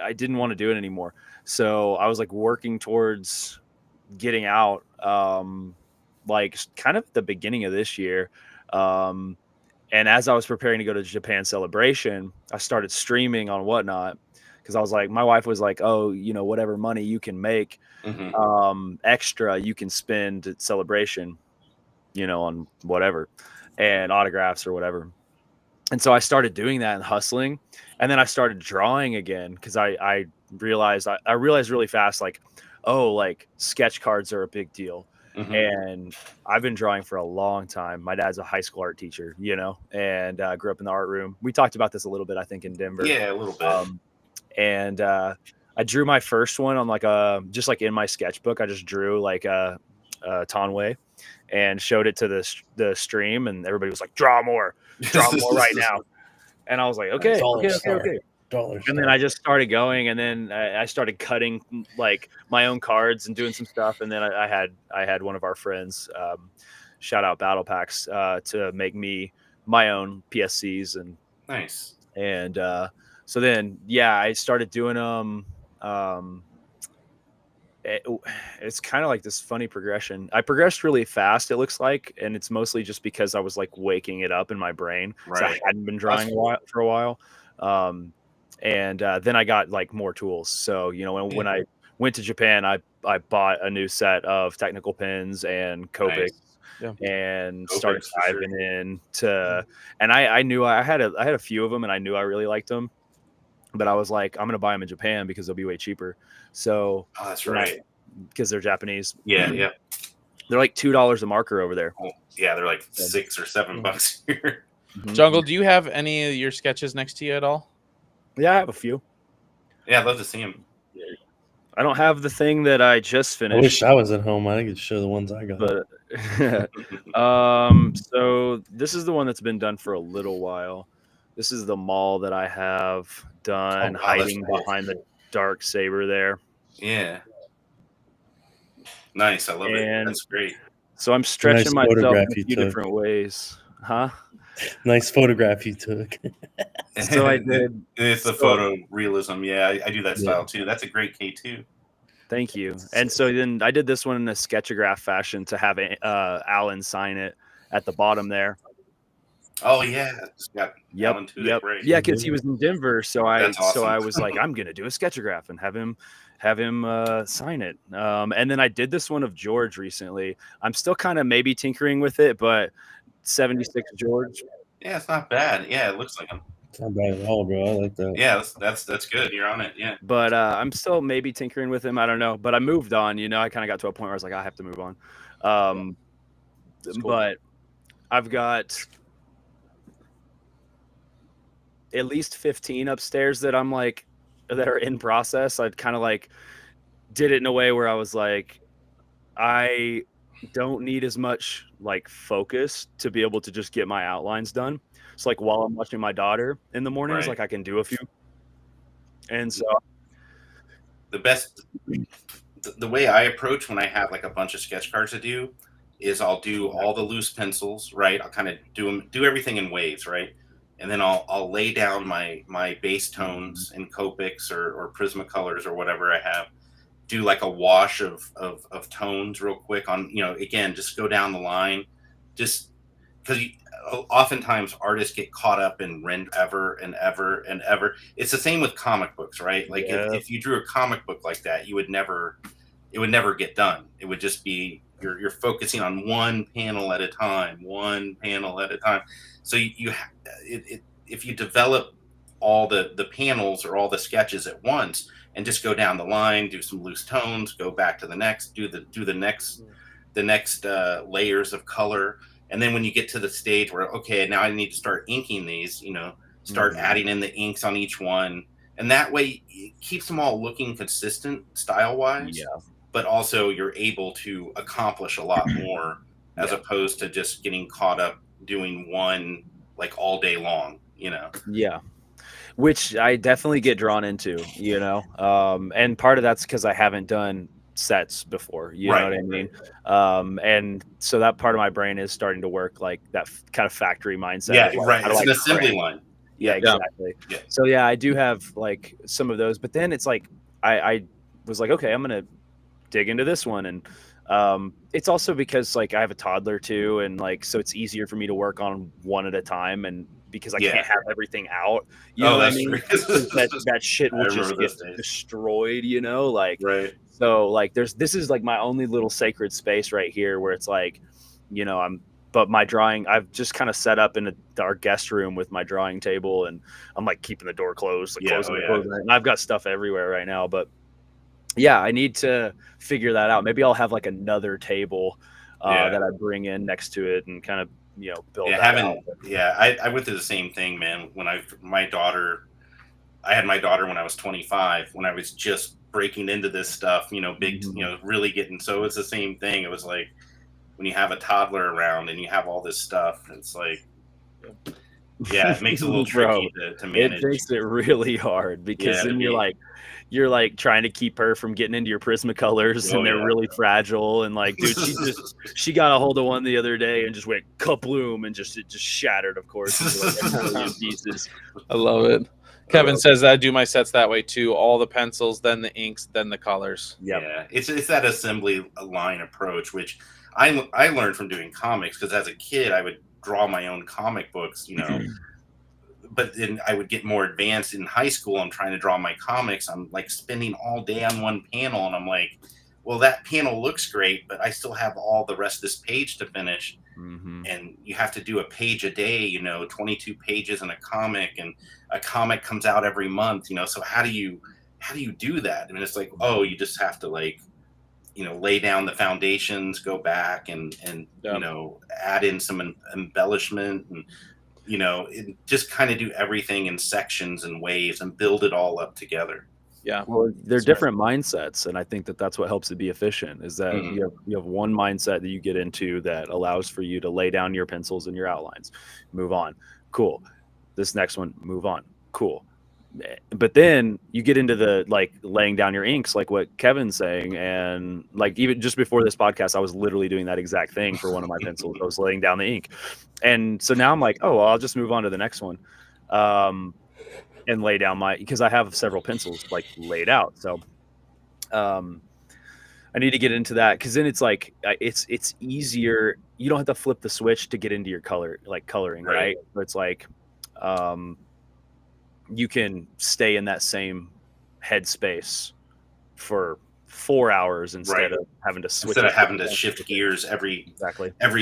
I didn't want to do it anymore. So I was like working towards getting out, like kind of the beginning of this year. And as I was preparing to go to Japan Celebration, I started streaming on Whatnot because I was like, my wife was like, oh, whatever money you can make extra, you can spend at Celebration, on whatever, and autographs or whatever. And so I started doing that and hustling. And then I started drawing again because I realized really fast, like, oh, like sketch cards are a big deal. And I've been drawing for a long time. My dad's a high school art teacher, and grew up in the art room. We talked about this a little bit, I think, in Denver. Yeah, a little bit. And I drew my first one on just like in my sketchbook. I just drew like a Tonway and showed it to the stream, and everybody was like, draw more right now. And I was like, okay. And then I just started going, and then I started cutting like my own cards and doing some stuff. And then I had one of our friends, shout out Battle Packs, to make me my own PSCs. And nice. And so then, I started doing them. it's kind of like this funny progression. I progressed really fast, it looks like, and it's mostly just because I was like waking it up in my brain. So I Right. hadn't been drawing for a while. And then I got like more tools. So, when I went to Japan, I bought a new set of technical pens and Copics. Yeah. And Copics, started for sure. diving into, and I knew I had a few of them, and I knew I really liked them, but I was like, I'm gonna buy them in Japan because they'll be way cheaper. So that's right. Because they're Japanese. Yeah. They're like $2 a marker over there. Oh, yeah, they're like $6 or $7 here. Jungle, do you have any of your sketches next to you at all? Yeah, I have a few. Yeah, I'd love to see them. I don't have the thing that I just I finished. wish I was at home. I could show the ones I got. But so this is the one that's been done for a little while. This is the mall that I have done, wow, hiding that's nice. behind the dark saber there. Yeah. Nice. I love it. That's great. So I'm stretching myself in photograph a you few took. different ways. Huh? Nice photograph you took. So I did. It's the photo realism. Yeah, I do that style too. That's a great K2. Thank you. And so then I did this one in a sketchograph fashion to have Alan sign it at the bottom there. Oh yeah, Yep. Great. Yeah, because he was in Denver, so I awesome. was like, I'm gonna do a sketchograph and have him sign it. And then I did this one of George recently. I'm still kind of maybe tinkering with it, but 76 George. Yeah, it's not bad. Yeah, it looks like him. It's not bad at all, bro. I like that. Yeah, that's good. You're on it. Yeah. But I'm still maybe tinkering with him. I don't know. But I moved on. I kind of got to a point where I was like, I have to move on. Cool. But I've got at least 15 upstairs that I'm like that are in process. I kind of like did it in a way where I was like, I don't need as much like focus to be able to just get my outlines done. So like while I'm watching my daughter in the mornings, like I can do a few. And so the way I approach when I have like a bunch of sketch cards to do is I'll do all the loose pencils, right? I'll kind of do everything in waves, right? And then I'll lay down my base tones in Copics or Prismacolors or whatever I have. Do like a wash of tones real quick on, again, just go down the line, just because oftentimes artists get caught up in rent ever and ever and ever. It's the same with comic books, right? Like if you drew a comic book like that, it would never get done. It would just be you're focusing on one panel at a time. So if you develop all the panels or all the sketches at once and just go down the line, do some loose tones, go back to the next, do the next layers of color. And then when you get to the stage where, okay, now I need to start inking these, start adding in the inks on each one. And that way it keeps them all looking consistent style-wise. Yeah. But also you're able to accomplish a lot more as opposed to just getting caught up doing one like all day long, Yeah. Which I definitely get drawn into, and part of that's because I haven't done sets before, you know what I mean? And so that part of my brain is starting to work like that kind of factory mindset. Yeah, right. It's an assembly line. Yeah, exactly. Yeah. So yeah, I do have like some of those, but then it's like I was like, okay, I'm gonna dig into this one, and it's also because like I have a toddler too, and like so it's easier for me to work on one at a time, and because I can't have everything out, you know what I mean? that shit will just get destroyed, right. So like this is like my only little sacred space right here where it's like, but my drawing, I've just kind of set up in our guest room with my drawing table, and I'm like keeping the door closed, closing, and I've got stuff everywhere right now, but yeah, I need to figure that out. Maybe I'll have like another table that I bring in next to it and kind of, build that out. Yeah, I went through the same thing, man. When I had my daughter when I was 25, when I was just breaking into this stuff, really getting, so it's the same thing. It was like when you have a toddler around and you have all this stuff, it's like, it makes it a little tricky to manage. It makes it really hard because then you're like trying to keep her from getting into your Prismacolors, and they're really fragile. And like, dude, she got a hold of one the other day and just went kabloom and it just shattered, of course, into like a million pieces. I love it. Kevin says that I do my sets that way too. All the pencils, then the inks, then the colors. Yep. Yeah, it's that assembly line approach, which I learned from doing comics, because as a kid I would draw my own comic books, but then I would get more advanced in high school. I'm trying to draw my comics. I'm like spending all day on one panel, and I'm like, well, that panel looks great, but I still have all the rest of this page to finish. Mm-hmm. And you have to do a page a day, 22 pages in a comic, and a comic comes out every month, so how do you do that? I mean, it's like, oh, you just have to lay down the foundations, go back and add in some embellishment, and just kind of do everything in sections and waves and build it all up together. Yeah. Well, they're different mindsets, and I think that that's what helps it be efficient. Is that Mhm. you have one mindset that you get into that allows for you to lay down your pencils and your outlines, move on, cool. This next one, move on, cool. But then you get into the laying down your inks, like what Kevin's saying, and even just before this podcast, I was literally doing that exact thing for one of my pencils. I was laying down the ink, and so now I'm like, oh, well, I'll just move on to the next one. And lay down because I have several pencils laid out. So I need to get into that, because then it's it's easier. You don't have to flip the switch to get into your coloring, right? But it's you can stay in that same headspace for 4 hours instead of having to switch. Instead of having to shift gears every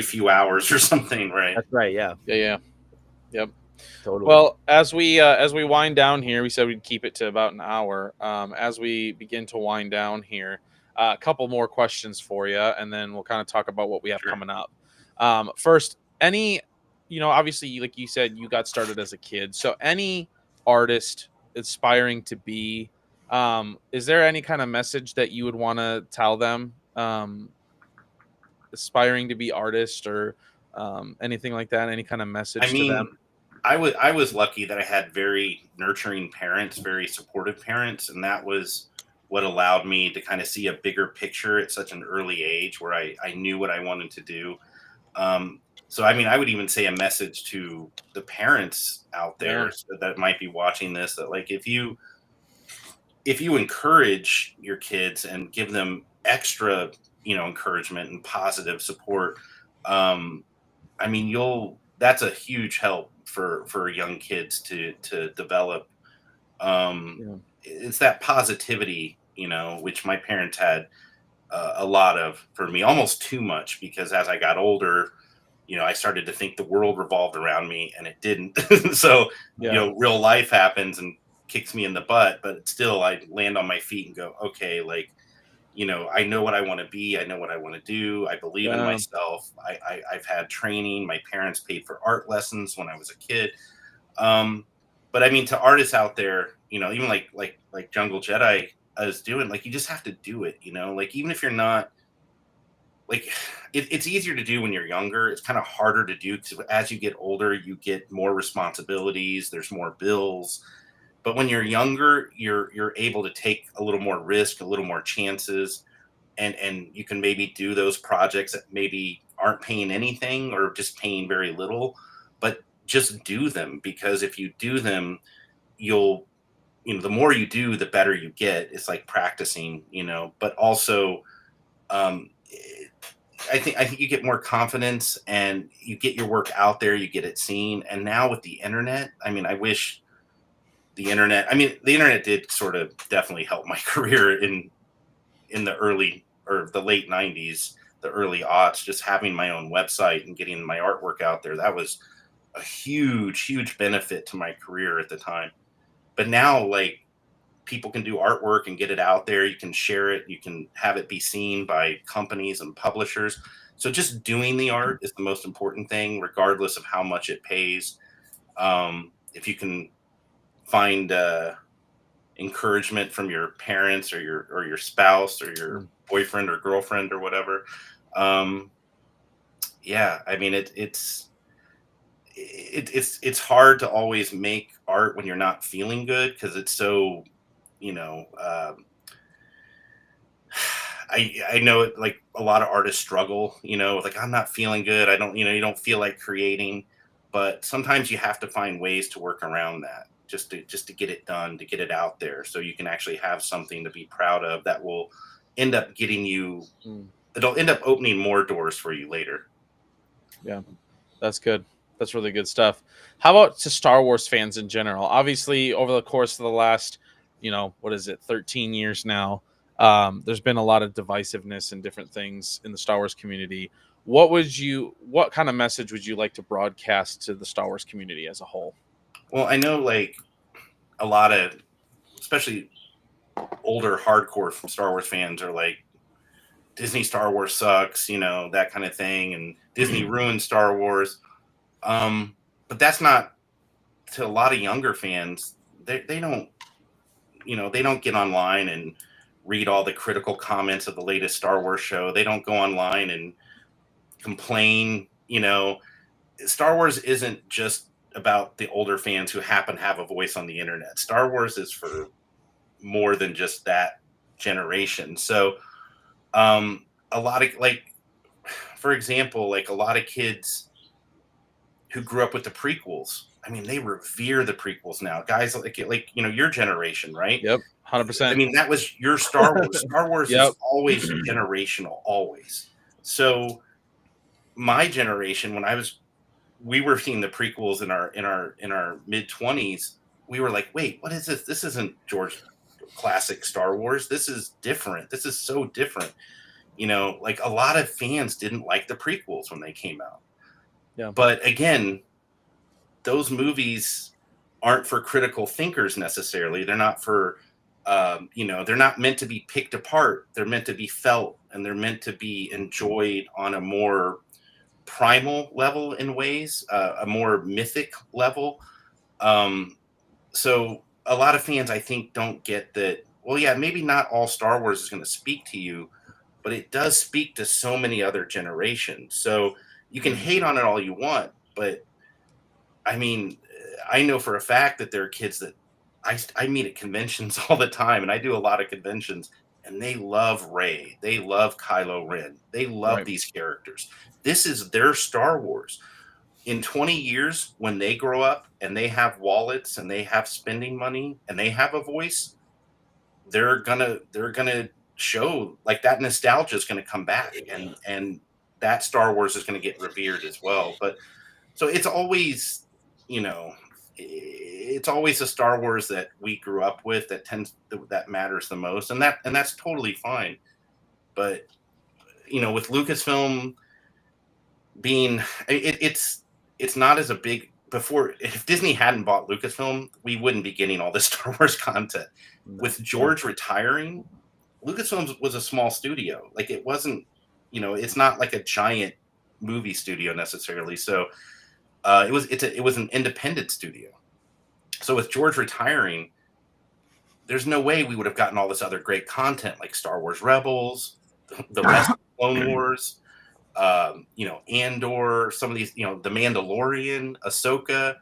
few hours or something, right? That's right. Yeah. Yeah. Yep. Totally. Well, as we wind down here, we said we'd keep it to about an hour. As we begin to wind down here, a couple more questions for you, and then we'll kind of talk about what we have coming up. First, obviously, like you said, you got started as a kid. So any artist aspiring to be, is there any kind of message that you would want to tell them, aspiring to be artists, or anything like that? Any kind of message to them? I was lucky that I had very nurturing parents, very supportive parents, and that was what allowed me to kind of see a bigger picture at such an early age, where I knew what I wanted to do. So, I would even say a message to the parents out there that might be watching this, that if you encourage your kids and give them extra, encouragement and positive support, that's a huge help for young kids to develop. It's that positivity, which my parents had a lot of, for me, almost too much, because as I got older, I started to think the world revolved around me, and it didn't. So, real life happens and kicks me in the butt, but still I land on my feet and go, okay, I know what I want to be. I know what I want to do. I believe in myself. I've had training. My parents paid for art lessons when I was a kid. But to artists out there, even like Jungle Jedi is doing, you just have to do it, even if you're not, it's easier to do when you're younger. It's kind of harder to do, because as you get older, you get more responsibilities. There's more bills. But when you're younger, you're able to take a little more risk, a little more chances, and you can maybe do those projects that maybe aren't paying anything, or just paying very little, but just do them, because if you do them, the more you do, the better you get. It's like practicing, but also, I think you get more confidence, and you get your work out there, you get it seen. And now with the internet, I wish the internet did sort of definitely help my career in the early, or the late 90s, the early aughts. Just having my own website and getting my artwork out there, that was a huge benefit to my career at the time. But now, people can do artwork and get it out there. You can share it. You can have it be seen by companies and publishers. So just doing the art is the most important thing, regardless of how much it pays. If you can find encouragement from your parents, or your spouse, or your boyfriend or girlfriend, or whatever. It's hard to always make art when you're not feeling good, because it's so, I know it, a lot of artists struggle, with I'm not feeling good. I don't, you don't feel like creating, but sometimes you have to find ways to work around that. just to get it done, to get it out there, so you can actually have something to be proud of that will end up getting you. It'll end up opening more doors for you later. Yeah, that's good. That's really good stuff. How about to Star Wars fans in general? Obviously, over the course of the last, 13 years now, there's been a lot of divisiveness and different things in the Star Wars community. What kind of message would you like to broadcast to the Star Wars community as a whole? Well, I know like a lot of, especially older hardcore Star Wars fans are like, Disney Star Wars sucks, that kind of thing, and Disney ruined Star Wars. But that's not, to a lot of younger fans, they don't, they don't get online and read all the critical comments of the latest Star Wars show. They don't go online and complain. Star Wars isn't just about the older fans who happen to have a voice on the internet. Star Wars is for more than just that generation. So a lot of, like, for example, like a lot of kids who grew up with the prequels, I mean, they revere the prequels now. Guys like your generation, right? Yep, 100%. I mean, that was your Star Wars. Star Wars Yep. is always generational, always. So my generation, when we were seeing the prequels in our mid-20s, we were like, wait, what is this? This isn't George classic Star Wars. This is different. This is so different. Like a lot of fans didn't like the prequels when they came out. Yeah. But again, those movies aren't for critical thinkers necessarily. They're not for, they're not meant to be picked apart. They're meant to be felt, and they're meant to be enjoyed on a more primal level in ways, a more mythic level. So a lot of fans, I think, don't get that. Well, yeah, maybe not all Star Wars is going to speak to you, but it does speak to so many other generations. So you can hate on it all you want, but I mean, I know for a fact that there are kids that I meet at conventions all the time, and I do a lot of conventions, and they love Rey. They love Kylo Ren. They love these characters. This is their Star Wars. In 20 years, when they grow up and they have wallets and they have spending money and they have a voice, they're gonna show, like, that nostalgia is gonna come back, and that Star Wars is gonna get revered as well. But so it's always, it's always a Star Wars that we grew up with that matters the most, and that's totally fine. But with Lucasfilm being, it's not as a big, before, if Disney hadn't bought Lucasfilm, we wouldn't be getting all this Star Wars content. With George retiring, Lucasfilm was a small studio. Like, it wasn't, it's not like a giant movie studio necessarily. So it was an independent studio. So with George retiring, there's no way we would have gotten all this other great content like Star Wars Rebels, the rest of Clone Wars, Andor, some of these, The Mandalorian, Ahsoka.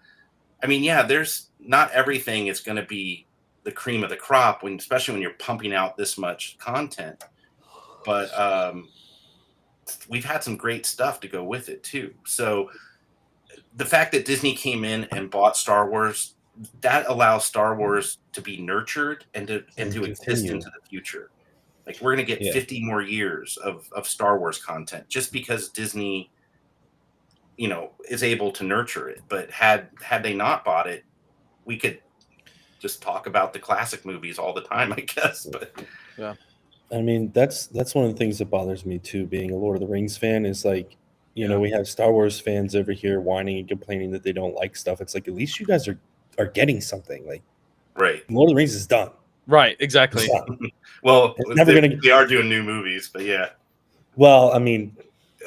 I mean, yeah, there's not everything is going to be the cream of the crop, especially when you're pumping out this much content. But we've had some great stuff to go with it too. So the fact that Disney came in and bought Star Wars, that allows Star Wars to be nurtured and to exist into the future. Like, we're going to get 50 more years of Star Wars content just because Disney, is able to nurture it. But had they not bought it, we could just talk about the classic movies all the time, I guess. But yeah, I mean, that's one of the things that bothers me too, being a Lord of the Rings fan, is like, we have Star Wars fans over here whining and complaining that they don't like stuff. It's like, at least you guys are getting something. Like, right, Lord of the Rings is done. Right, exactly. Well, they are doing new movies, but yeah. Well, I mean,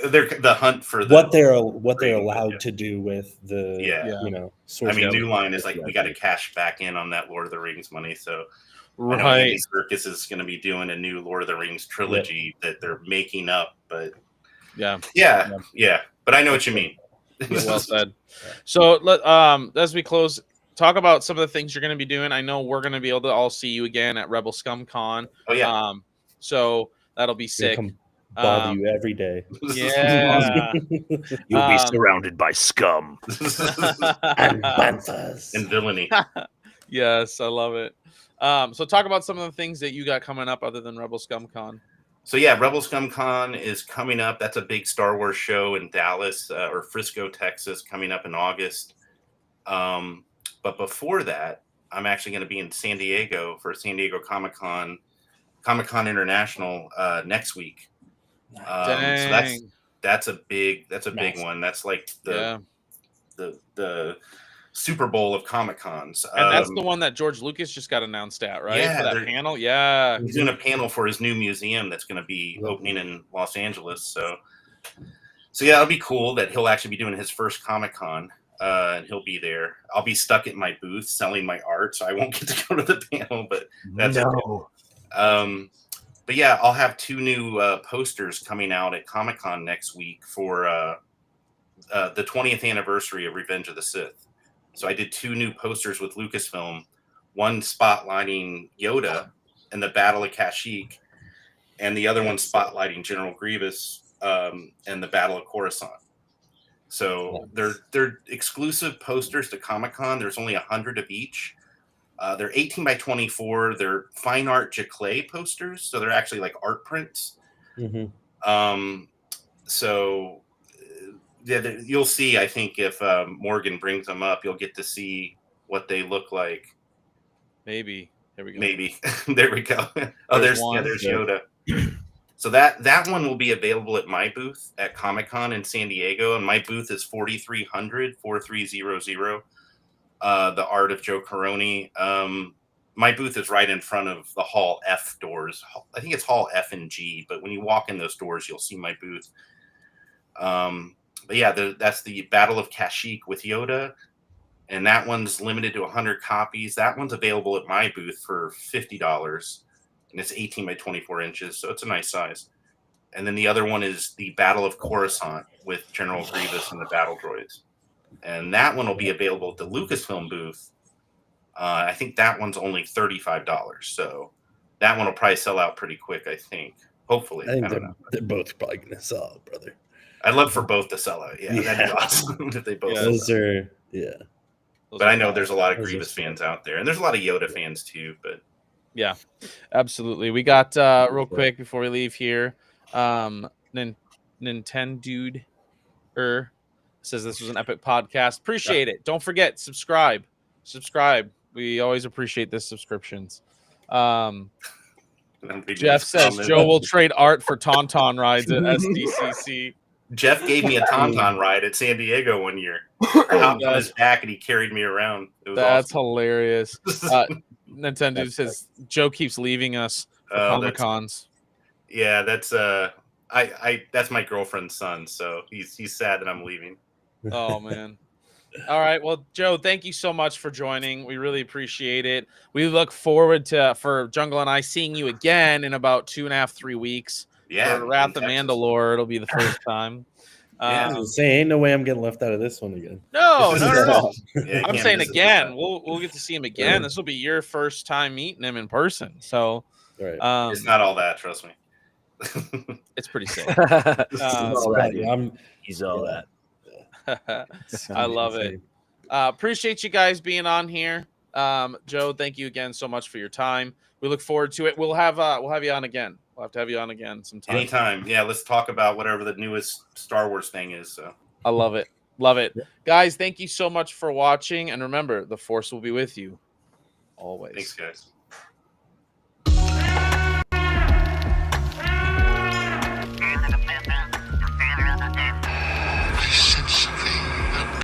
they're the hunt for what they're allowed to do with the I mean, New Line is like, we got to cash back in on that Lord of the Rings money. So right, Andy Serkis is going to be doing a new Lord of the Rings trilogy that they're making up. But yeah. But I know what you mean. Well said. So as we close, talk about some of the things you're going to be doing. I know we're going to be able to all see you again at Rebel Scum Con. Oh yeah. So that'll be sick. Bother you every day. Yeah. You'll be surrounded by scum and banthas and villainy. Yes, I love it. So talk about some of the things that you got coming up other than Rebel Scum Con. So yeah, Rebel Scum Con is coming up. That's a big Star Wars show in Dallas or Frisco, Texas, coming up in August. But before that, I'm actually going to be in San Diego for San Diego Comic Con International next week. So that's a big one. That's like the Super Bowl of Comic Cons. And that's the one that George Lucas just got announced at, right? Yeah, for that panel. Yeah, he's doing a panel for his new museum that's going to be opening in Los Angeles. So yeah, it'll be cool that he'll actually be doing his first Comic Con. And he'll be there. I'll be stuck at my booth selling my art, so I won't get to go to the panel. But that's okay. But yeah, I'll have 2 new posters coming out at Comic Con next week for the 20th anniversary of Revenge of the Sith. So I did 2 new posters with Lucasfilm, one spotlighting Yoda and the Battle of Kashyyyk, and the other one spotlighting General Grievous and the Battle of Coruscant. So they're exclusive posters to Comic-Con. There's only 100 of each. They're 18 by 24. They're fine art Jaclay posters, so they're actually like art prints. So yeah, you'll see. I think if Morgan brings them up, you'll get to see what they look like. Maybe. There we go. Maybe. There we go. Oh, there's Yoda. So that one will be available at my booth at Comic-Con in San Diego, and my booth is 4300 4300. The Art of Joe Corroney. My booth is right in front of the Hall F doors. I think it's Hall F and G, but when you walk in those doors, you'll see my booth. But yeah, that's the Battle of Kashyyyk with Yoda, and that one's limited to 100 copies. That one's available at my booth for $50. And it's 18 by 24 inches, so it's a nice size. And then the other one is the Battle of Coruscant with General Grievous and the battle droids. And that one will be available at the Lucasfilm booth. I think that one's only $35. So that one will probably sell out pretty quick, I think. Hopefully. I think they're both probably going to sell out, brother. I'd love for both to sell out. Yeah. That'd be awesome if they both sell out. But I know there's a lot of Grievous fans out there. And there's a lot of Yoda fans too, but yeah, absolutely. We got real quick before we leave here. Nintendo Dude says this was an epic podcast. Appreciate it. Don't forget, subscribe. We always appreciate the subscriptions. Jeff says Joe will trade art for Tauntaun rides at SDCC. Jeff gave me a Tauntaun ride at San Diego one year. I hopped on his back and he carried me around. That's awesome. Hilarious. Nintendo says Joe keeps leaving us for Comic-Cons. Yeah, that's that's my girlfriend's son, so he's sad that I'm leaving. Oh man. All right. Well, Joe, thank you so much for joining. We really appreciate it. We look forward for Jungle and I seeing you again in about 2.5-3 weeks. Yeah. For Wrath of Mandalore, it'll be the first time. Ain't no way I'm getting left out of this one again. No. Yeah, I'm saying again, we'll get to see him again. This will be your first time meeting him in person. So it's not all that, trust me. It's pretty sick. He's all that. I love it. Appreciate you guys being on here. Joe, thank you again so much for your time. We look forward to it. We'll have you on again. We'll have to have you on again sometime. Anytime. Yeah, let's talk about whatever the newest Star Wars thing is. So I love it. Guys, thank you so much for watching. And remember, the Force will be with you always. Thanks, guys.